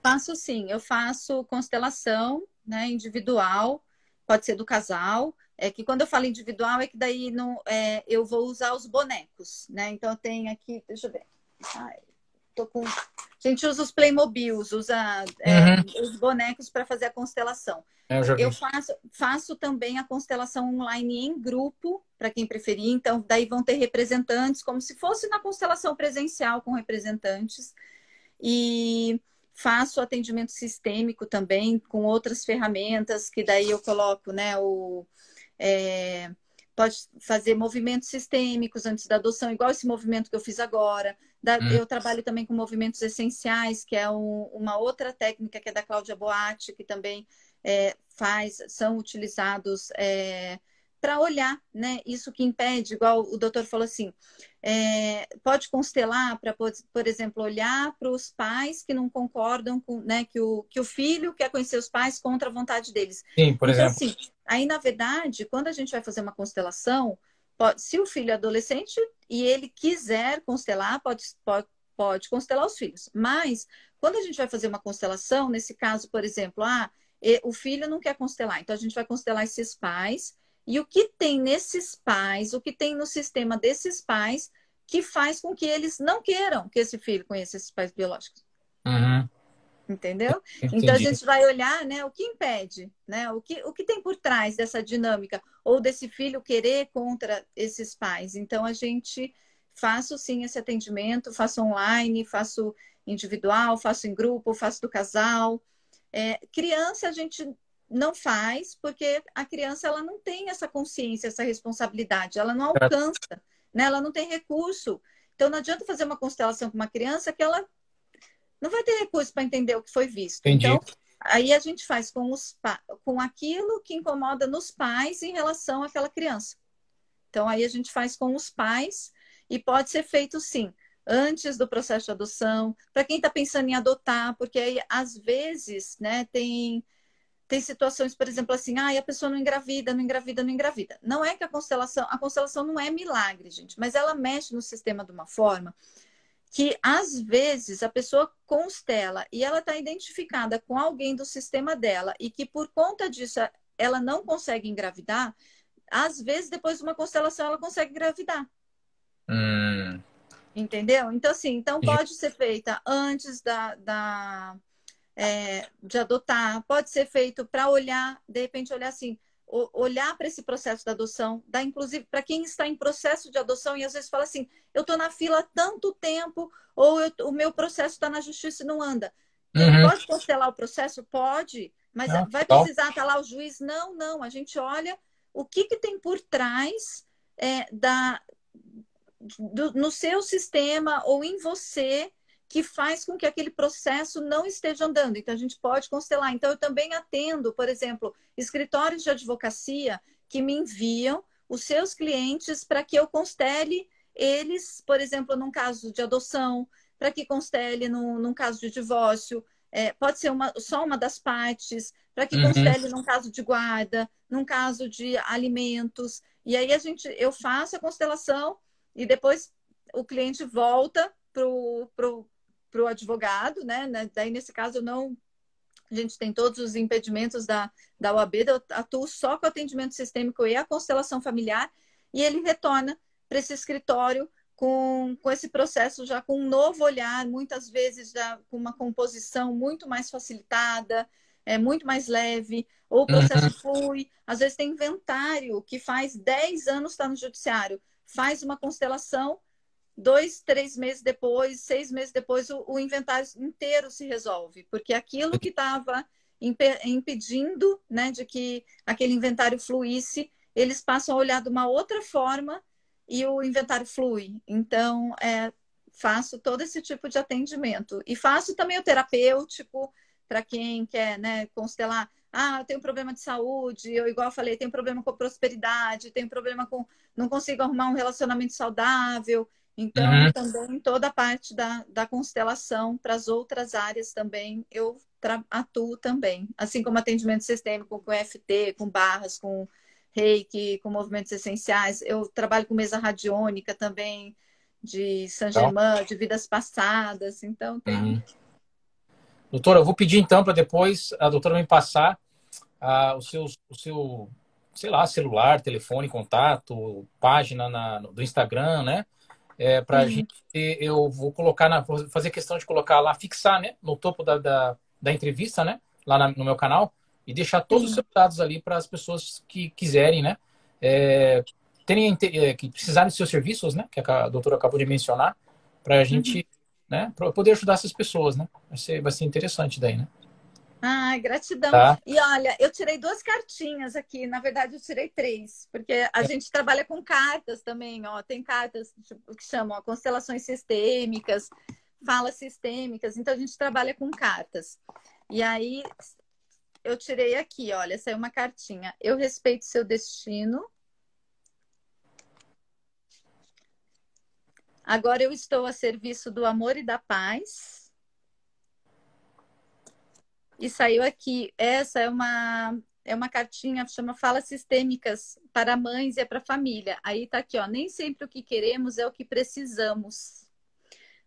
Faço sim, eu faço constelação, né, individual, pode ser do casal. É que quando eu falo individual é que daí não, eu vou usar os bonecos, né? Então eu tenho aqui, deixa eu ver. Ai, tô com... A gente usa os Playmobils, usa Uhum. os bonecos para fazer a constelação. Eu já Eu vi. faço também a constelação online em grupo, para quem preferir. Então, daí vão ter representantes, como se fosse na constelação presencial com representantes. E faço atendimento sistêmico também com outras ferramentas, que daí eu coloco, né, é, pode fazer movimentos sistêmicos antes da adoção, igual esse movimento que eu fiz agora. Uhum. Eu trabalho também com movimentos essenciais, que é uma outra técnica que é da Cláudia Boatti, que também são utilizados para olhar, né? Isso que impede, igual o doutor falou assim, pode constelar para, por exemplo, olhar para os pais que não concordam com, né, que o filho quer conhecer os pais contra a vontade deles. Sim, por Então, exemplo. assim, aí, na verdade, quando a gente vai fazer uma constelação, se o filho é adolescente e ele quiser constelar, pode constelar os filhos. Mas, quando a gente vai fazer uma constelação, nesse caso, por exemplo, o filho não quer constelar, então a gente vai constelar esses pais. E o que tem nesses pais, o que tem no sistema desses pais, que faz com que eles não queiram que esse filho conheça esses pais biológicos. Uhum. Entendeu? Então a Entendi. gente vai olhar, né, o que impede, né, o que tem por trás dessa dinâmica ou desse filho querer contra esses pais. Então a gente faço sim esse atendimento, faço online, faço individual, faço em grupo, faço do casal. Criança a gente não faz porque a criança ela não tem essa consciência, essa responsabilidade, ela não Certo. alcança, né, ela não tem recurso. Então não adianta fazer uma constelação com uma criança que ela não vai ter recurso para entender o que foi visto. Entendi. Então, aí a gente faz com aquilo que incomoda nos pais em relação àquela criança. Então, aí a gente faz com os pais e pode ser feito sim, antes do processo de adoção, para quem está pensando em adotar, porque aí, às vezes, né, tem situações, por exemplo, assim, a pessoa não engravida, não engravida, não engravida. Não é que a constelação não é milagre, gente, mas ela mexe no sistema de uma forma que, às vezes, a pessoa constela e ela está identificada com alguém do sistema dela e que, por conta disso, ela não consegue engravidar, às vezes, depois de uma constelação, ela consegue engravidar. Entendeu? Então, assim, então pode ser feita antes de adotar, pode ser feito para olhar, de repente, olhar assim, olhar para esse processo da adoção, dá inclusive para quem está em processo de adoção e às vezes fala assim, eu estou na fila há tanto tempo, ou o meu processo está na justiça e não anda. Ele pode constelar o processo? Pode, mas vai precisar estar lá o juiz? Não, não. A gente olha o que tem por trás no seu sistema ou em você que faz com que aquele processo não esteja andando. Então, a gente pode constelar. Então, eu também atendo, por exemplo, escritórios de advocacia que me enviam os seus clientes para que eu constele eles, por exemplo, num caso de adoção, para que constele num caso de divórcio, pode ser só uma das partes, para que constele num caso de guarda, num caso de alimentos. E aí eu faço a constelação e depois o cliente volta para o advogado, né? Daí, nesse caso, a gente tem todos os impedimentos da OAB, eu atuo só com o atendimento sistêmico e a constelação familiar, e ele retorna para esse escritório com esse processo já com um novo olhar, muitas vezes já com uma composição muito mais facilitada, muito mais leve, ou o processo flui. Às vezes tem inventário que faz 10 anos está no judiciário, faz uma constelação, 2, 3 meses depois, 6 meses depois, o inventário inteiro se resolve, porque aquilo que estava impedindo, né, de que aquele inventário fluísse, eles passam a olhar de uma outra forma e o inventário flui. Então, faço todo esse tipo de atendimento. E faço também o terapêutico, para quem quer, né, constelar. Eu tenho problema de saúde, eu, igual eu falei, tenho problema com prosperidade, tenho problema com... não consigo arrumar um relacionamento saudável. Então, também toda a parte da constelação para as outras áreas também eu atuo também. Assim como atendimento sistêmico com EFT, com barras, com reiki, com movimentos essenciais. Eu trabalho com mesa radiônica também, de Saint-Germain, de vidas passadas. Então, tem... Doutora, eu vou pedir então para depois a doutora me passar o seu, sei lá, celular, telefone, contato, página do Instagram, né? Para a gente, eu vou colocar, vou fazer questão de colocar lá, fixar, né? No topo da entrevista, né? Lá no meu canal e deixar todos os seus dados ali para as pessoas que quiserem, né? Que precisarem dos seus serviços, né? Que a doutora acabou de mencionar, para a gente, né? Para poder ajudar essas pessoas, né? Vai ser interessante daí, né? Ai, gratidão. Tá. E olha, eu tirei 2 cartinhas aqui. Na verdade, eu tirei 3, porque a gente trabalha com cartas também, ó. Tem cartas que chamam constelações sistêmicas, falas sistêmicas. Então, a gente trabalha com cartas. E aí, eu tirei aqui, olha, saiu uma cartinha. Eu respeito seu destino. Agora eu estou a serviço do amor e da paz. E saiu aqui, essa é uma cartinha, chama Falas Sistêmicas para mães e para família. Aí tá aqui, ó, nem sempre o que queremos é o que precisamos.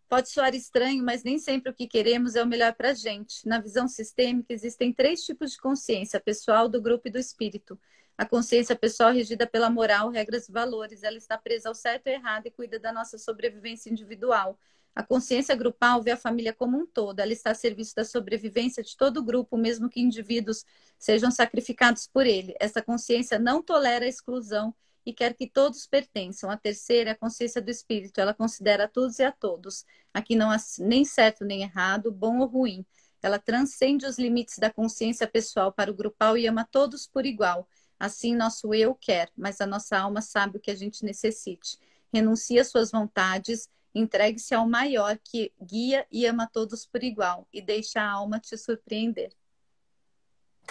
Pode soar estranho, mas nem sempre o que queremos é o melhor para a gente. Na visão sistêmica, existem 3 tipos de consciência, pessoal, do grupo e do espírito. A consciência pessoal regida pela moral, regras e valores. Ela está presa ao certo e errado e cuida da nossa sobrevivência individual. A consciência grupal vê a família como um todo. Ela está a serviço da sobrevivência de todo o grupo, mesmo que indivíduos sejam sacrificados por ele. Essa consciência não tolera a exclusão e quer que todos pertençam. A terceira é a consciência do espírito. Ela considera a todos e a todos. Aqui não há nem certo nem errado, bom ou ruim. Ela transcende os limites da consciência pessoal para o grupal e ama todos por igual. Assim, nosso eu quer, mas a nossa alma sabe o que a gente necessite. Renuncie às suas vontades, entregue-se ao maior que guia e ama todos por igual e deixa a alma te surpreender.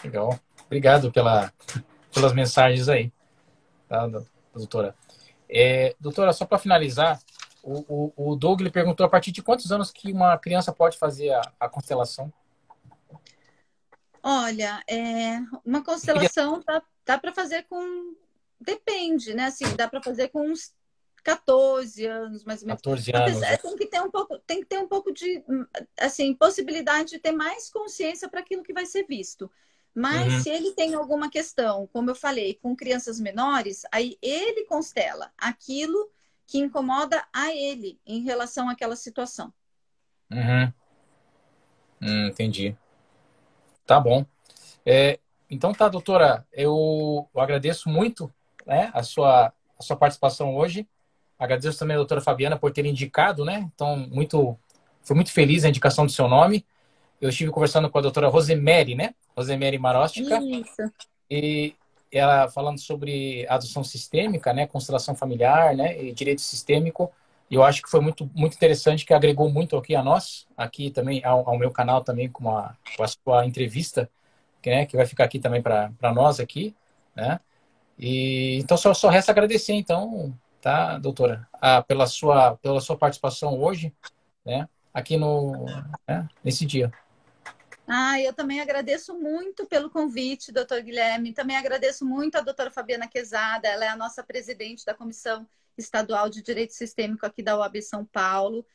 Legal. Obrigado pelas mensagens aí, tá, doutora? Doutora, só para finalizar, o Doug ele perguntou a partir de quantos anos que uma criança pode fazer a constelação? Olha, uma constelação dá para fazer com. Depende, né? Assim, dá para fazer com uns 14 anos, mais ou menos. 14 anos. Tem que ter um pouco de assim, possibilidade de ter mais consciência para aquilo que vai ser visto. Mas Uhum, se ele tem alguma questão, como eu falei, com crianças menores, aí ele constela aquilo que incomoda a ele em relação àquela situação. uhum, entendi. Tá bom. É, então tá, doutora, eu agradeço muito, né, a sua participação hoje. Agradeço também a doutora Fabiana por ter indicado, né? Então, fui muito feliz a indicação do seu nome. Eu estive conversando com a doutora Rosemary, né? Rosemary Maróstica, Isso. e ela falando sobre adoção sistêmica, né? Constelação familiar, né? E direito sistêmico. E eu acho que foi muito interessante, que agregou muito aqui a nós, aqui também, ao meu canal também, com a sua entrevista, né? Que vai ficar aqui também para nós aqui, né? E então só resta agradecer, então, tá, doutora, pela sua participação hoje, né, aqui nesse dia. Eu também agradeço muito pelo convite, doutor Guilherme. Também agradeço muito a doutora Fabiana Quezada, ela é a nossa presidente da Comissão Estadual de Direito Sistêmico aqui da UAB São Paulo.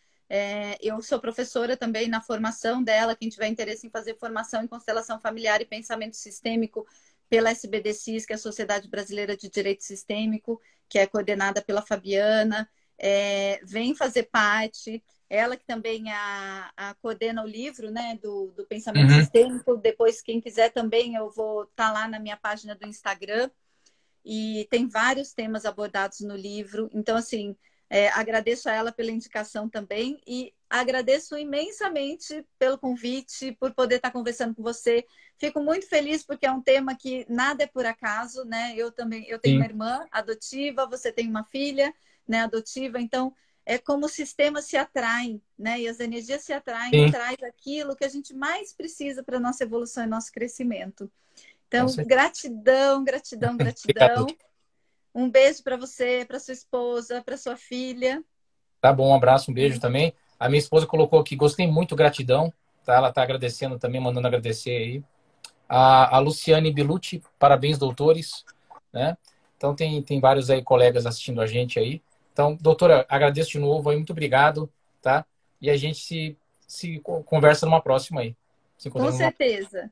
Eu sou professora também na formação dela. Quem tiver interesse em fazer formação em constelação familiar e pensamento sistêmico pela SBDCIS, que é a Sociedade Brasileira de Direito Sistêmico, que é coordenada pela Fabiana, vem fazer parte. Ela que também coordena o livro, né, do pensamento Uhum. sistêmico. Depois, quem quiser também, eu vou estar lá na minha página do Instagram. E tem vários temas abordados no livro. Então, assim, agradeço a ela pela indicação também e agradeço imensamente pelo convite, por poder estar conversando com você. Fico muito feliz porque é um tema que nada é por acaso, né? Eu tenho uma Sim, irmã adotiva, você tem uma filha, né, adotiva, então é como os sistemas se atraem, né? E as energias se atraem e sim, traz aquilo que a gente mais precisa para a nossa evolução e nosso crescimento. com Então, certeza. gratidão, gratidão, Obrigado, gratidão. doutor. Um beijo para você, para sua esposa, para sua filha. Tá bom, um abraço, um beijo também. A minha esposa colocou aqui, gostei muito, gratidão, tá? Ela tá agradecendo também, mandando agradecer aí. A Luciane Belucci, parabéns, doutores, né? Então tem vários aí colegas assistindo a gente aí. Então, doutora, agradeço de novo aí, muito obrigado, tá? E a gente se conversa numa próxima aí. Se Com encontramos numa, certeza.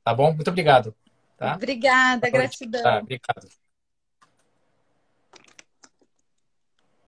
tá bom? Muito obrigado, tá? Obrigada, Boa noite. Tá, gratidão. obrigado.